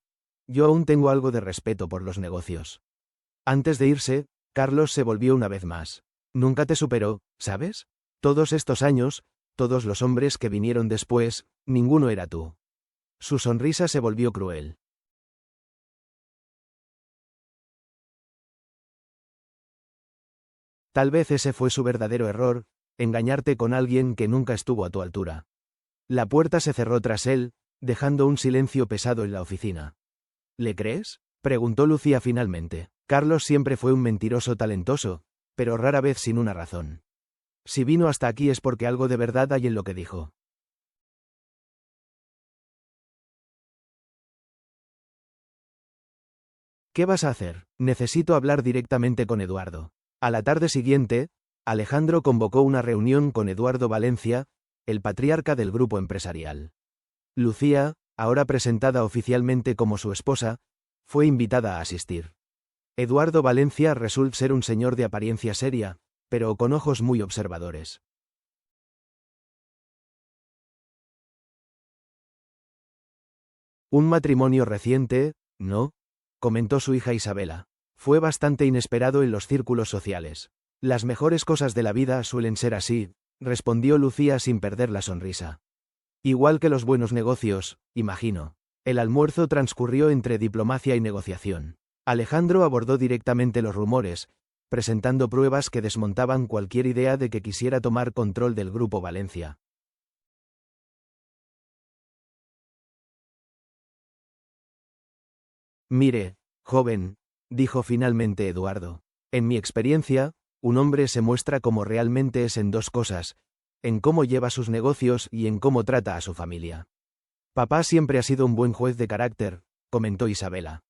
yo aún tengo algo de respeto por los negocios. Antes de irse, Carlos se volvió una vez más. Nunca te superó, ¿sabes? Todos estos años, todos los hombres que vinieron después, ninguno era tú. Su sonrisa se volvió cruel. Tal vez ese fue su verdadero error, engañarte con alguien que nunca estuvo a tu altura. La puerta se cerró tras él, dejando un silencio pesado en la oficina. ¿Le crees? Preguntó Lucía finalmente. Carlos siempre fue un mentiroso talentoso, pero rara vez sin una razón. Si vino hasta aquí es porque algo de verdad hay en lo que dijo. ¿Qué vas a hacer? Necesito hablar directamente con Eduardo. A la tarde siguiente, Alejandro convocó una reunión con Eduardo Valencia, el patriarca del grupo empresarial. Lucía, ahora presentada oficialmente como su esposa, fue invitada a asistir. Eduardo Valencia resulta ser un señor de apariencia seria, pero con ojos muy observadores. Un matrimonio reciente, ¿no? Comentó su hija Isabela. Fue bastante inesperado en los círculos sociales. Las mejores cosas de la vida suelen ser así, respondió Lucía sin perder la sonrisa. Igual que los buenos negocios, imagino. El almuerzo transcurrió entre diplomacia y negociación. Alejandro abordó directamente los rumores, presentando pruebas que desmontaban cualquier idea de que quisiera tomar control del Grupo Valencia. Mire, joven, dijo finalmente Eduardo. En mi experiencia, un hombre se muestra como realmente es en dos cosas, en cómo lleva sus negocios y en cómo trata a su familia. Papá siempre ha sido un buen juez de carácter, comentó Isabela.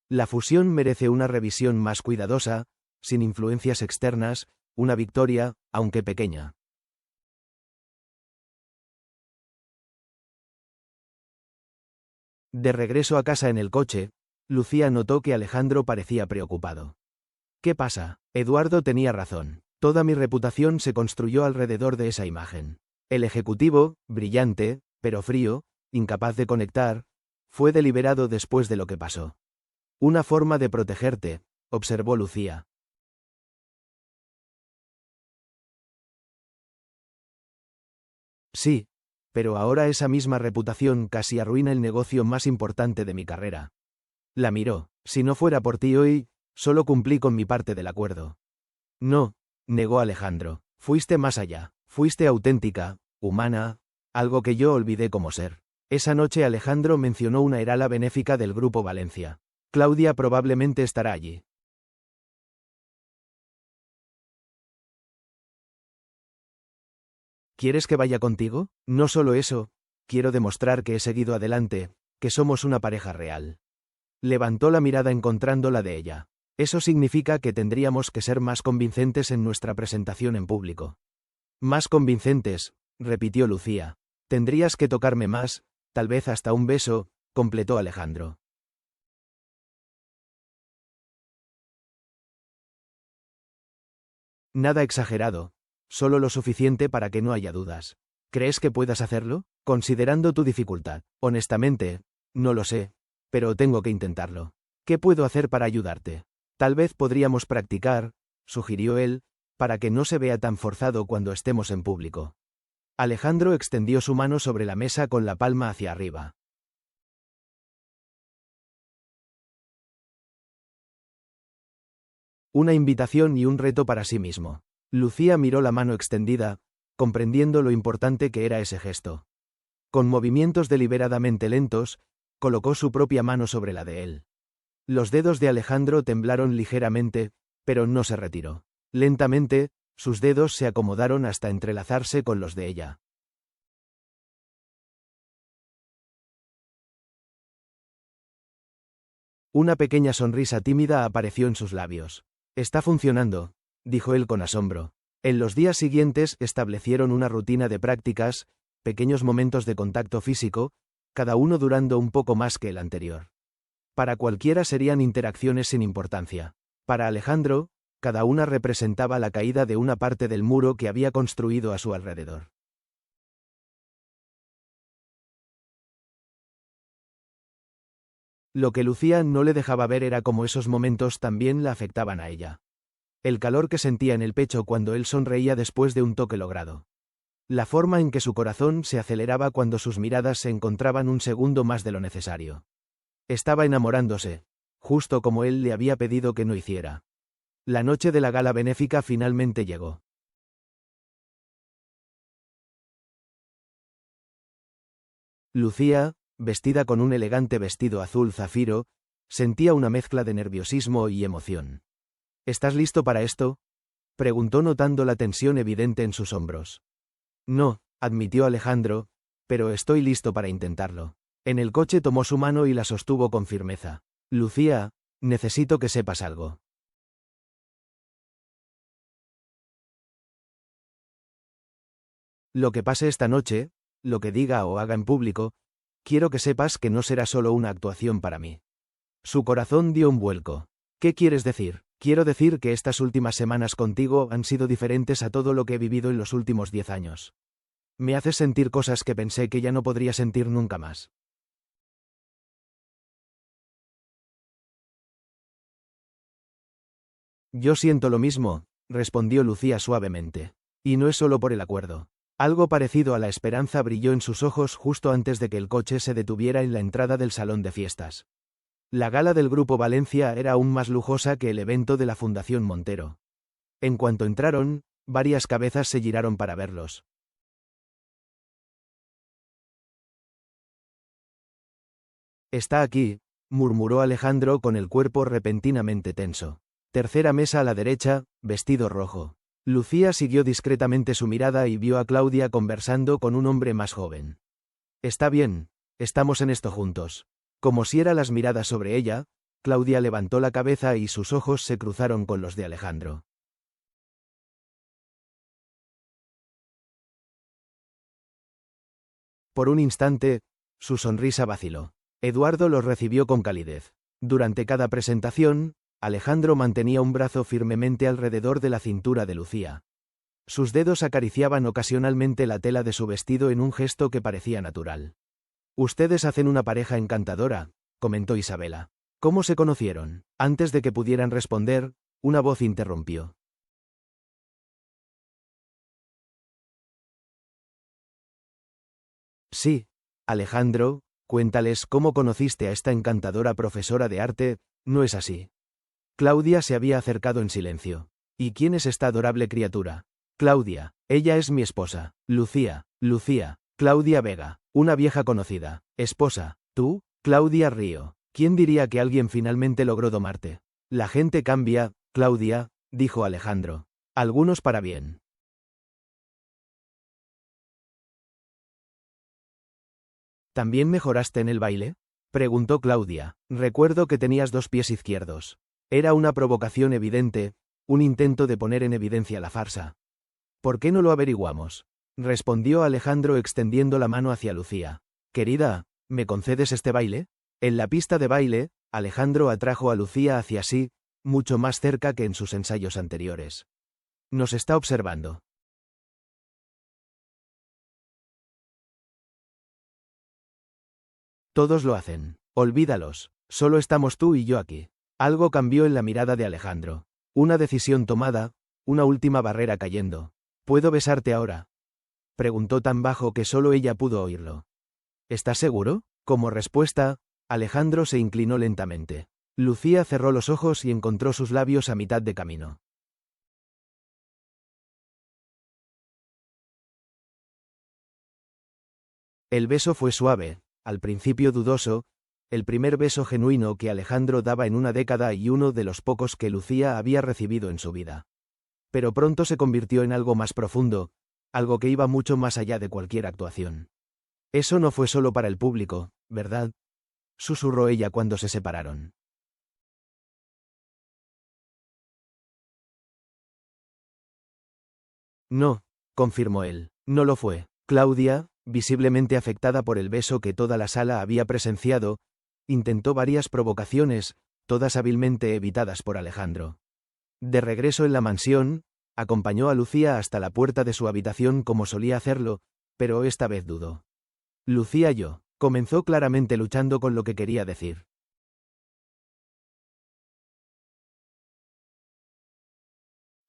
La fusión merece una revisión más cuidadosa, sin influencias externas, una victoria, aunque pequeña. De regreso a casa en el coche, Lucía notó que Alejandro parecía preocupado. ¿Qué pasa? Eduardo tenía razón. Toda mi reputación se construyó alrededor de esa imagen. El ejecutivo, brillante, pero frío, incapaz de conectar, fue deliberado después de lo que pasó. Una forma de protegerte, observó Lucía. Sí, pero ahora esa misma reputación casi arruina el negocio más importante de mi carrera. La miró. Si no fuera por ti hoy, solo cumplí con mi parte del acuerdo. No, negó Alejandro. Fuiste más allá. Fuiste auténtica, humana, algo que yo olvidé como ser. Esa noche Alejandro mencionó una herala benéfica del Grupo Valencia. Claudia probablemente estará allí. ¿Quieres que vaya contigo? No solo eso, quiero demostrar que he seguido adelante, que somos una pareja real. Levantó la mirada encontrando la de ella. Eso significa que tendríamos que ser más convincentes en nuestra presentación en público. Más convincentes, repitió Lucía. Tendrías que tocarme más, tal vez hasta un beso, completó Alejandro. Nada exagerado, solo lo suficiente para que no haya dudas. ¿Crees que puedas hacerlo? Considerando tu dificultad. Honestamente, no lo sé, pero tengo que intentarlo. ¿Qué puedo hacer para ayudarte? Tal vez podríamos practicar, sugirió él, para que no se vea tan forzado cuando estemos en público. Alejandro extendió su mano sobre la mesa con la palma hacia arriba. Una invitación y un reto para sí mismo. Lucía miró la mano extendida, comprendiendo lo importante que era ese gesto. Con movimientos deliberadamente lentos, colocó su propia mano sobre la de él. Los dedos de Alejandro temblaron ligeramente, pero no se retiró. Lentamente, sus dedos se acomodaron hasta entrelazarse con los de ella. Una pequeña sonrisa tímida apareció en sus labios. Está funcionando, dijo él con asombro. En los días siguientes establecieron una rutina de prácticas, pequeños momentos de contacto físico, cada uno durando un poco más que el anterior. Para cualquiera serían interacciones sin importancia. Para Alejandro, cada una representaba la caída de una parte del muro que había construido a su alrededor. Lo que Lucía no le dejaba ver era cómo esos momentos también la afectaban a ella. El calor que sentía en el pecho cuando él sonreía después de un toque logrado. La forma en que su corazón se aceleraba cuando sus miradas se encontraban un segundo más de lo necesario. Estaba enamorándose, justo como él le había pedido que no hiciera. La noche de la gala benéfica finalmente llegó. Lucía, vestida con un elegante vestido azul zafiro, sentía una mezcla de nerviosismo y emoción. ¿Estás listo para esto?, preguntó notando la tensión evidente en sus hombros. No, admitió Alejandro, pero estoy listo para intentarlo. En el coche tomó su mano y la sostuvo con firmeza. Lucía, necesito que sepas algo. Lo que pase esta noche, lo que diga o haga en público, quiero que sepas que no será solo una actuación para mí. Su corazón dio un vuelco. ¿Qué quieres decir? Quiero decir que estas últimas semanas contigo han sido diferentes a todo lo que he vivido en los últimos 10 años. Me haces sentir cosas que pensé que ya no podría sentir nunca más. Yo siento lo mismo, respondió Lucía suavemente. Y no es solo por el acuerdo. Algo parecido a la esperanza brilló en sus ojos justo antes de que el coche se detuviera en la entrada del salón de fiestas. La gala del Grupo Valencia era aún más lujosa que el evento de la Fundación Montero. En cuanto entraron, varias cabezas se giraron para verlos. «Está aquí», murmuró Alejandro con el cuerpo repentinamente tenso. Tercera mesa a la derecha, vestido rojo. Lucía siguió discretamente su mirada y vio a Claudia conversando con un hombre más joven. «Está bien, estamos en esto juntos». Como si eran las miradas sobre ella, Claudia levantó la cabeza y sus ojos se cruzaron con los de Alejandro. Por un instante, su sonrisa vaciló. Eduardo los recibió con calidez. Durante cada presentación, Alejandro mantenía un brazo firmemente alrededor de la cintura de Lucía. Sus dedos acariciaban ocasionalmente la tela de su vestido en un gesto que parecía natural. «Ustedes hacen una pareja encantadora», comentó Isabela. «¿Cómo se conocieron?». Antes de que pudieran responder, una voz interrumpió. «Sí, Alejandro, cuéntales cómo conociste a esta encantadora profesora de arte, ¿no es así?». Claudia se había acercado en silencio. «¿Y quién es esta adorable criatura?». «Claudia, ella es mi esposa». «Lucía, Claudia Vega, una vieja conocida». «Esposa, ¿tú?». «Claudia Río». «¿Quién diría que alguien finalmente logró domarte?». «La gente cambia, Claudia», dijo Alejandro. «Algunos para bien». «¿También mejoraste en el baile?», preguntó Claudia. «Recuerdo que tenías 2 pies izquierdos». Era una provocación evidente, un intento de poner en evidencia la farsa. «¿Por qué no lo averiguamos?», respondió Alejandro extendiendo la mano hacia Lucía. «Querida, ¿me concedes este baile?». En la pista de baile, Alejandro atrajo a Lucía hacia sí, mucho más cerca que en sus ensayos anteriores. «Nos está observando». «Todos lo hacen. Olvídalos. Solo estamos tú y yo aquí». Algo cambió en la mirada de Alejandro. Una decisión tomada, una última barrera cayendo. «¿Puedo besarte ahora?», preguntó tan bajo que solo ella pudo oírlo. «¿Estás seguro?». Como respuesta, Alejandro se inclinó lentamente. Lucía cerró los ojos y encontró sus labios a mitad de camino. El beso fue suave, al principio dudoso, el primer beso genuino que Alejandro daba en una década y uno de los pocos que Lucía había recibido en su vida. Pero pronto se convirtió en algo más profundo, algo que iba mucho más allá de cualquier actuación. «Eso no fue solo para el público, ¿verdad?», susurró ella cuando se separaron. «No», confirmó él, «no lo fue». Claudia, visiblemente afectada por el beso que toda la sala había presenciado, intentó varias provocaciones, todas hábilmente evitadas por Alejandro. De regreso en la mansión, acompañó a Lucía hasta la puerta de su habitación como solía hacerlo, pero esta vez dudó. «Lucía comenzó claramente luchando con lo que quería decir.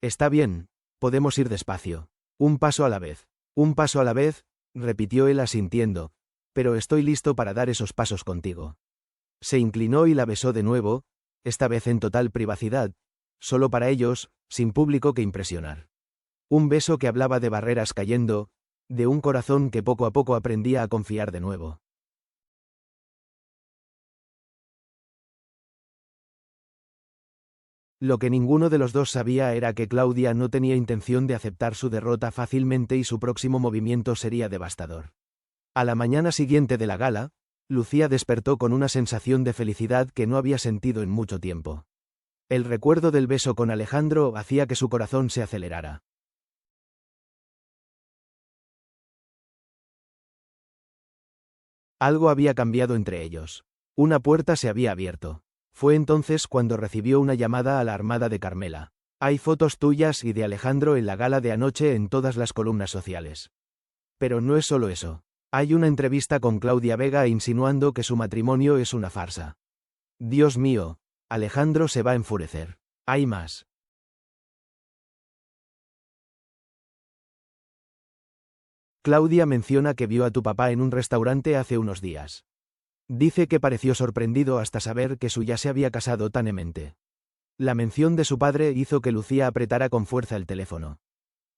«Está bien, podemos ir despacio. Un paso a la vez. Un paso a la vez», repitió él asintiendo, «pero estoy listo para dar esos pasos contigo». Se inclinó y la besó de nuevo, esta vez en total privacidad, solo para ellos, sin público que impresionar. Un beso que hablaba de barreras cayendo, de un corazón que poco a poco aprendía a confiar de nuevo. Lo que ninguno de los dos sabía era que Claudia no tenía intención de aceptar su derrota fácilmente y su próximo movimiento sería devastador. A la mañana siguiente de la gala, Lucía despertó con una sensación de felicidad que no había sentido en mucho tiempo. El recuerdo del beso con Alejandro hacía que su corazón se acelerara. Algo había cambiado entre ellos. Una puerta se había abierto. Fue entonces cuando recibió una llamada a la Armada de Carmela. «Hay fotos tuyas y de Alejandro en la gala de anoche en todas las columnas sociales». Pero no es solo eso. Hay una entrevista con Claudia Vega insinuando que su matrimonio es una farsa. Dios mío, Alejandro se va a enfurecer. Hay más. Claudia menciona que vio a tu papá en un restaurante hace unos días. Dice que pareció sorprendido hasta saber que su ya se había casado tan emente. La mención de su padre hizo que Lucía apretara con fuerza el teléfono.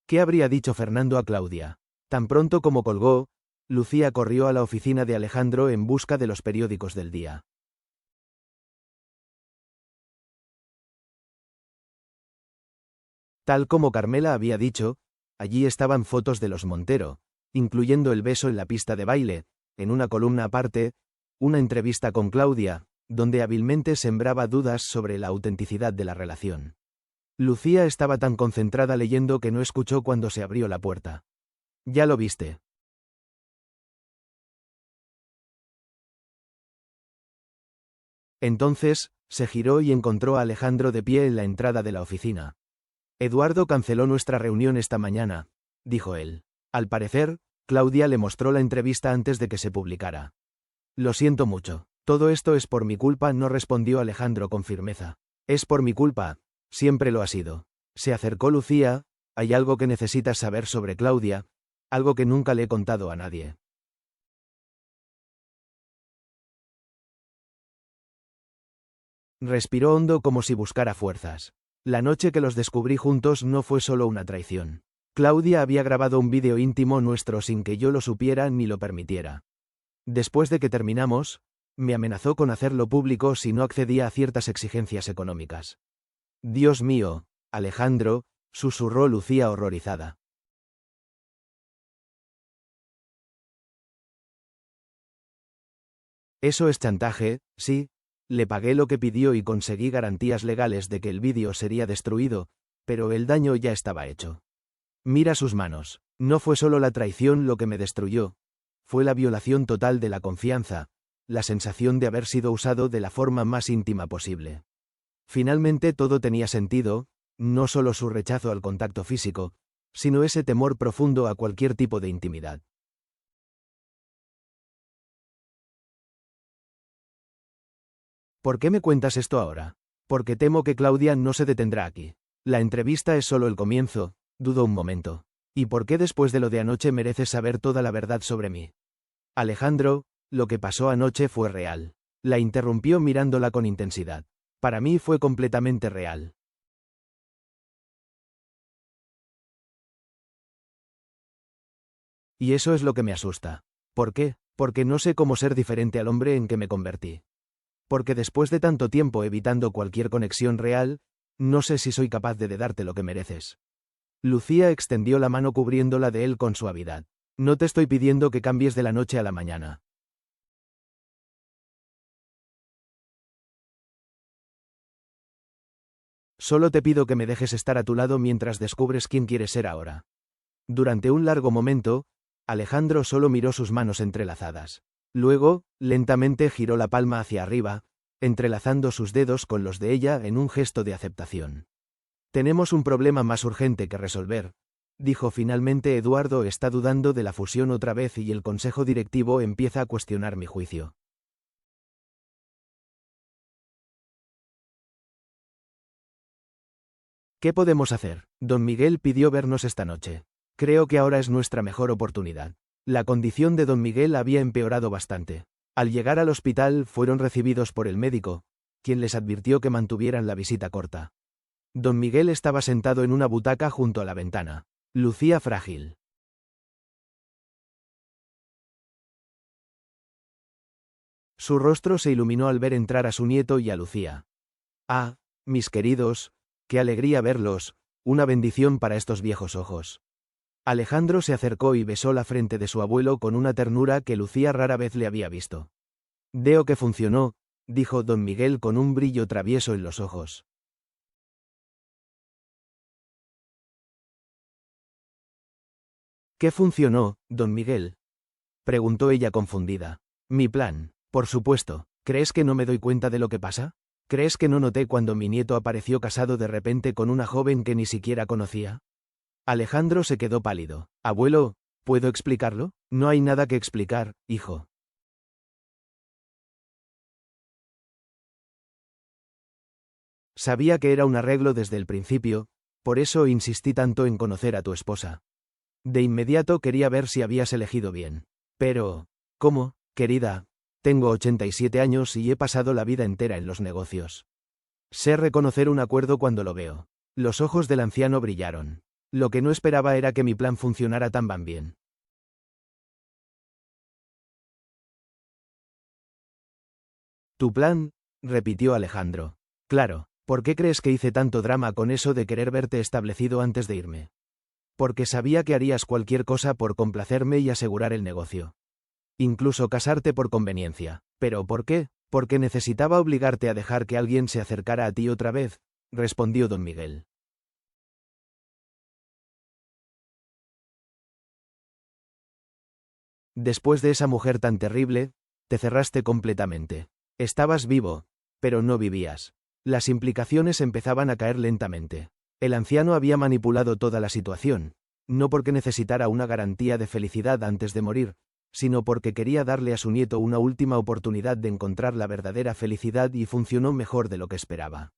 ¿Qué habría dicho Fernando a Claudia? Tan pronto como colgó, Lucía corrió a la oficina de Alejandro en busca de los periódicos del día. Tal como Carmela había dicho, allí estaban fotos de los Montero, incluyendo el beso en la pista de baile, en una columna aparte, una entrevista con Claudia, donde hábilmente sembraba dudas sobre la autenticidad de la relación. Lucía estaba tan concentrada leyendo que no escuchó cuando se abrió la puerta. «¿Ya lo viste?». Entonces, se giró y encontró a Alejandro de pie en la entrada de la oficina. «Eduardo canceló nuestra reunión esta mañana», dijo él. Al parecer, Claudia le mostró la entrevista antes de que se publicara. «Lo siento mucho. Todo esto es por mi culpa», no respondió Alejandro con firmeza. «Es por mi culpa. Siempre lo ha sido». Se acercó Lucía. «¿Hay algo que necesitas saber sobre Claudia? Algo que nunca le he contado a nadie». Respiró hondo como si buscara fuerzas. La noche que los descubrí juntos no fue solo una traición. Claudia había grabado un vídeo íntimo nuestro sin que yo lo supiera ni lo permitiera. Después de que terminamos, me amenazó con hacerlo público si no accedía a ciertas exigencias económicas. «Dios mío, Alejandro», susurró Lucía horrorizada. «Eso es chantaje, sí. Le pagué lo que pidió y conseguí garantías legales de que el vídeo sería destruido, pero el daño ya estaba hecho. Mira sus manos. No fue solo la traición lo que me destruyó. Fue la violación total de la confianza, la sensación de haber sido usado de la forma más íntima posible. Finalmente todo tenía sentido, no solo su rechazo al contacto físico, sino ese temor profundo a cualquier tipo de intimidad». «¿Por qué me cuentas esto ahora?». «Porque temo que Claudia no se detendrá aquí. La entrevista es solo el comienzo», dudó un momento. «¿Y por qué después de lo de anoche mereces saber toda la verdad sobre mí?». «Alejandro, lo que pasó anoche fue real». La interrumpió mirándola con intensidad. «Para mí fue completamente real». «Y eso es lo que me asusta». «¿Por qué?». «Porque no sé cómo ser diferente al hombre en que me convertí. Porque después de tanto tiempo evitando cualquier conexión real, no sé si soy capaz de darte lo que mereces». Lucía extendió la mano cubriéndola de él con suavidad. «No te estoy pidiendo que cambies de la noche a la mañana. Solo te pido que me dejes estar a tu lado mientras descubres quién quieres ser ahora». Durante un largo momento, Alejandro solo miró sus manos entrelazadas. Luego, lentamente giró la palma hacia arriba, entrelazando sus dedos con los de ella en un gesto de aceptación. «Tenemos un problema más urgente que resolver», dijo finalmente. «Eduardo está dudando de la fusión otra vez y el consejo directivo empieza a cuestionar mi juicio». «¿Qué podemos hacer?». «Don Miguel pidió vernos esta noche. Creo que ahora es nuestra mejor oportunidad». La condición de don Miguel había empeorado bastante. Al llegar al hospital fueron recibidos por el médico, quien les advirtió que mantuvieran la visita corta. Don Miguel estaba sentado en una butaca junto a la ventana. Lucía frágil. Su rostro se iluminó al ver entrar a su nieto y a Lucía. «Ah, mis queridos, qué alegría verlos, una bendición para estos viejos ojos». Alejandro se acercó y besó la frente de su abuelo con una ternura que Lucía rara vez le había visto. «Veo que funcionó», dijo don Miguel con un brillo travieso en los ojos. «¿Qué funcionó, don Miguel?», preguntó ella confundida. «Mi plan, por supuesto. ¿Crees que no me doy cuenta de lo que pasa? ¿Crees que no noté cuando mi nieto apareció casado de repente con una joven que ni siquiera conocía?». Alejandro se quedó pálido. «Abuelo, ¿puedo explicarlo?». «No hay nada que explicar, hijo». Sabía que era un arreglo desde el principio, por eso insistí tanto en conocer a tu esposa. De inmediato quería ver si habías elegido bien. Pero, ¿cómo, querida? Tengo 87 años y he pasado la vida entera en los negocios. Sé reconocer un acuerdo cuando lo veo. Los ojos del anciano brillaron. Lo que no esperaba era que mi plan funcionara tan bien. ¿Tu plan?, repitió Alejandro. Claro, ¿por qué crees que hice tanto drama con eso de querer verte establecido antes de irme? Porque sabía que harías cualquier cosa por complacerme y asegurar el negocio. Incluso casarte por conveniencia. ¿Pero por qué? Porque necesitaba obligarte a dejar que alguien se acercara a ti otra vez, respondió don Miguel. Después de esa mujer tan terrible, te cerraste completamente. Estabas vivo, pero no vivías. Las implicaciones empezaban a caer lentamente. El anciano había manipulado toda la situación, no porque necesitara una garantía de felicidad antes de morir, sino porque quería darle a su nieto una última oportunidad de encontrar la verdadera felicidad y funcionó mejor de lo que esperaba.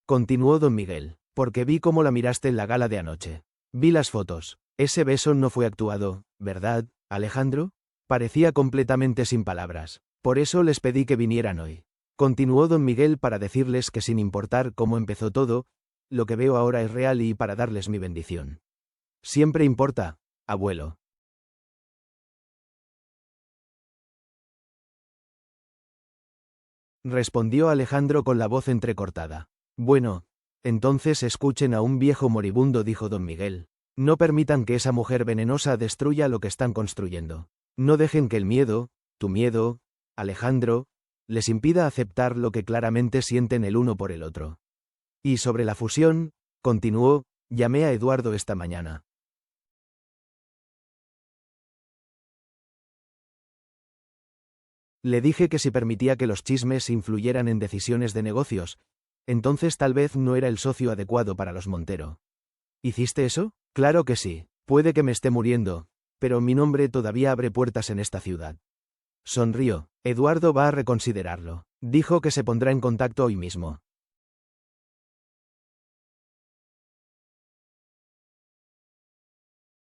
Continuó don Miguel, porque vi cómo la miraste en la gala de anoche. Vi las fotos. Ese beso no fue actuado, ¿verdad, Alejandro? Parecía completamente sin palabras. Por eso les pedí que vinieran hoy. Continuó don Miguel para decirles que sin importar cómo empezó todo, lo que veo ahora es real y para darles mi bendición. Siempre importa, abuelo. Respondió Alejandro con la voz entrecortada. Bueno, entonces escuchen a un viejo moribundo, dijo don Miguel. No permitan que esa mujer venenosa destruya lo que están construyendo. No dejen que el miedo, tu miedo, Alejandro, les impida aceptar lo que claramente sienten el uno por el otro. Y sobre la fusión, continuó, llamé a Eduardo esta mañana. Le dije que si permitía que los chismes influyeran en decisiones de negocios, entonces tal vez no era el socio adecuado para los Montero. ¿Hiciste eso? Claro que sí. Puede que me esté muriendo, pero mi nombre todavía abre puertas en esta ciudad. Sonrió. Eduardo va a reconsiderarlo. Dijo que se pondrá en contacto hoy mismo.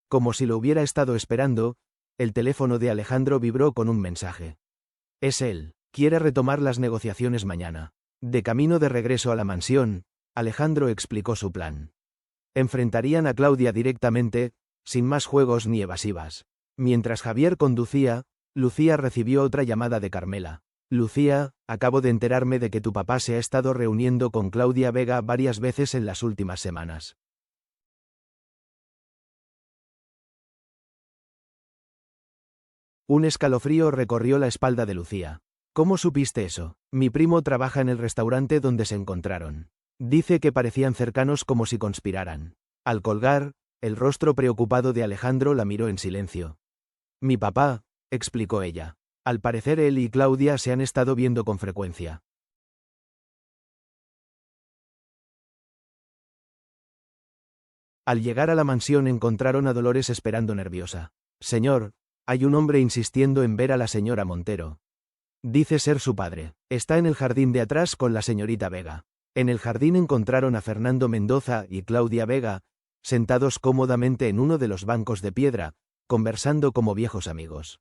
Como si lo hubiera estado esperando, el teléfono de Alejandro vibró con un mensaje. Es él. Quiere retomar las negociaciones mañana. De camino de regreso a la mansión, Alejandro explicó su plan. Enfrentarían a Claudia directamente, sin más juegos ni evasivas. Mientras Javier conducía, Lucía recibió otra llamada de Carmela. Lucía, acabo de enterarme de que tu papá se ha estado reuniendo con Claudia Vega varias veces en las últimas semanas. Un escalofrío recorrió la espalda de Lucía. ¿Cómo supiste eso? Mi primo trabaja en el restaurante donde se encontraron. Dice que parecían cercanos como si conspiraran. Al colgar, el rostro preocupado de Alejandro la miró en silencio. Mi papá, explicó ella. Al parecer él y Claudia se han estado viendo con frecuencia. Al llegar a la mansión encontraron a Dolores esperando nerviosa. Señor, hay un hombre insistiendo en ver a la señora Montero. Dice ser su padre. Está en el jardín de atrás con la señorita Vega. En el jardín encontraron a Fernando Mendoza y Claudia Vega, sentados cómodamente en uno de los bancos de piedra, conversando como viejos amigos.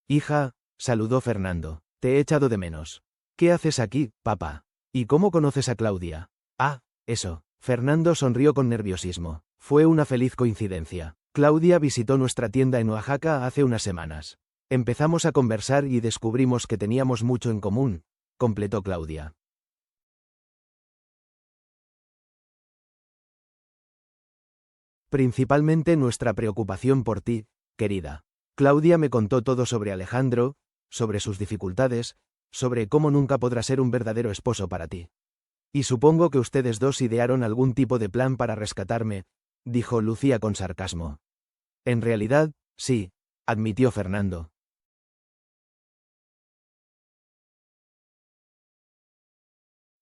Hija, saludó Fernando. Te he echado de menos. ¿Qué haces aquí, papá? ¿Y cómo conoces a Claudia? Ah, eso. Fernando sonrió con nerviosismo. Fue una feliz coincidencia. Claudia visitó nuestra tienda en Oaxaca hace unas semanas. Empezamos a conversar y descubrimos que teníamos mucho en común, completó Claudia. Principalmente nuestra preocupación por ti, querida. Claudia me contó todo sobre Alejandro, sobre sus dificultades, sobre cómo nunca podrá ser un verdadero esposo para ti. Y supongo que ustedes dos idearon algún tipo de plan para rescatarme, dijo Lucía con sarcasmo. En realidad, sí, admitió Fernando.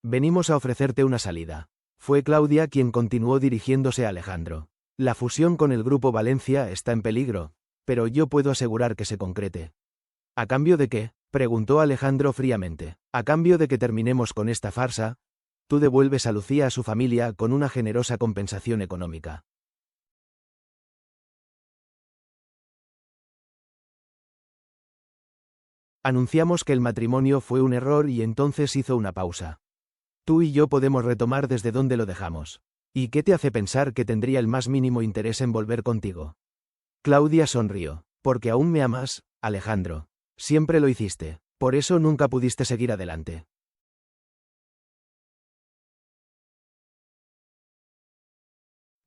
Venimos a ofrecerte una salida. Fue Claudia quien continuó dirigiéndose a Alejandro. La fusión con el Grupo Valencia está en peligro, pero yo puedo asegurar que se concrete. ¿A cambio de qué?, preguntó Alejandro fríamente. A cambio de que terminemos con esta farsa, tú devuelves a Lucía a su familia con una generosa compensación económica. Anunciamos que el matrimonio fue un error y entonces hizo una pausa. Tú y yo podemos retomar desde donde lo dejamos. ¿Y qué te hace pensar que tendría el más mínimo interés en volver contigo? Claudia sonrió. Porque aún me amas, Alejandro. Siempre lo hiciste. Por eso nunca pudiste seguir adelante.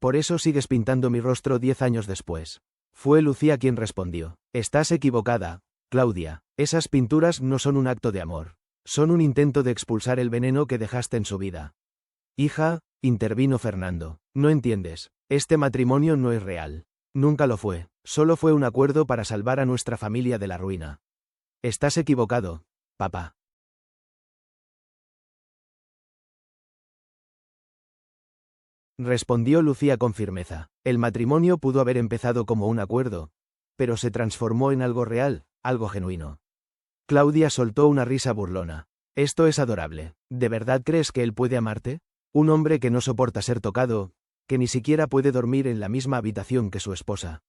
Por eso sigues pintando mi rostro 10 años después. Fue Lucía quien respondió. Estás equivocada, Claudia. Esas pinturas no son un acto de amor. Son un intento de expulsar el veneno que dejaste en su vida. Hija, intervino Fernando. No entiendes. Este matrimonio no es real. Nunca lo fue. Solo fue un acuerdo para salvar a nuestra familia de la ruina. Estás equivocado, papá. Respondió Lucía con firmeza. El matrimonio pudo haber empezado como un acuerdo, pero se transformó en algo real, algo genuino. Claudia soltó una risa burlona. Esto es adorable. ¿De verdad crees que él puede amarte? Un hombre que no soporta ser tocado, que ni siquiera puede dormir en la misma habitación que su esposa.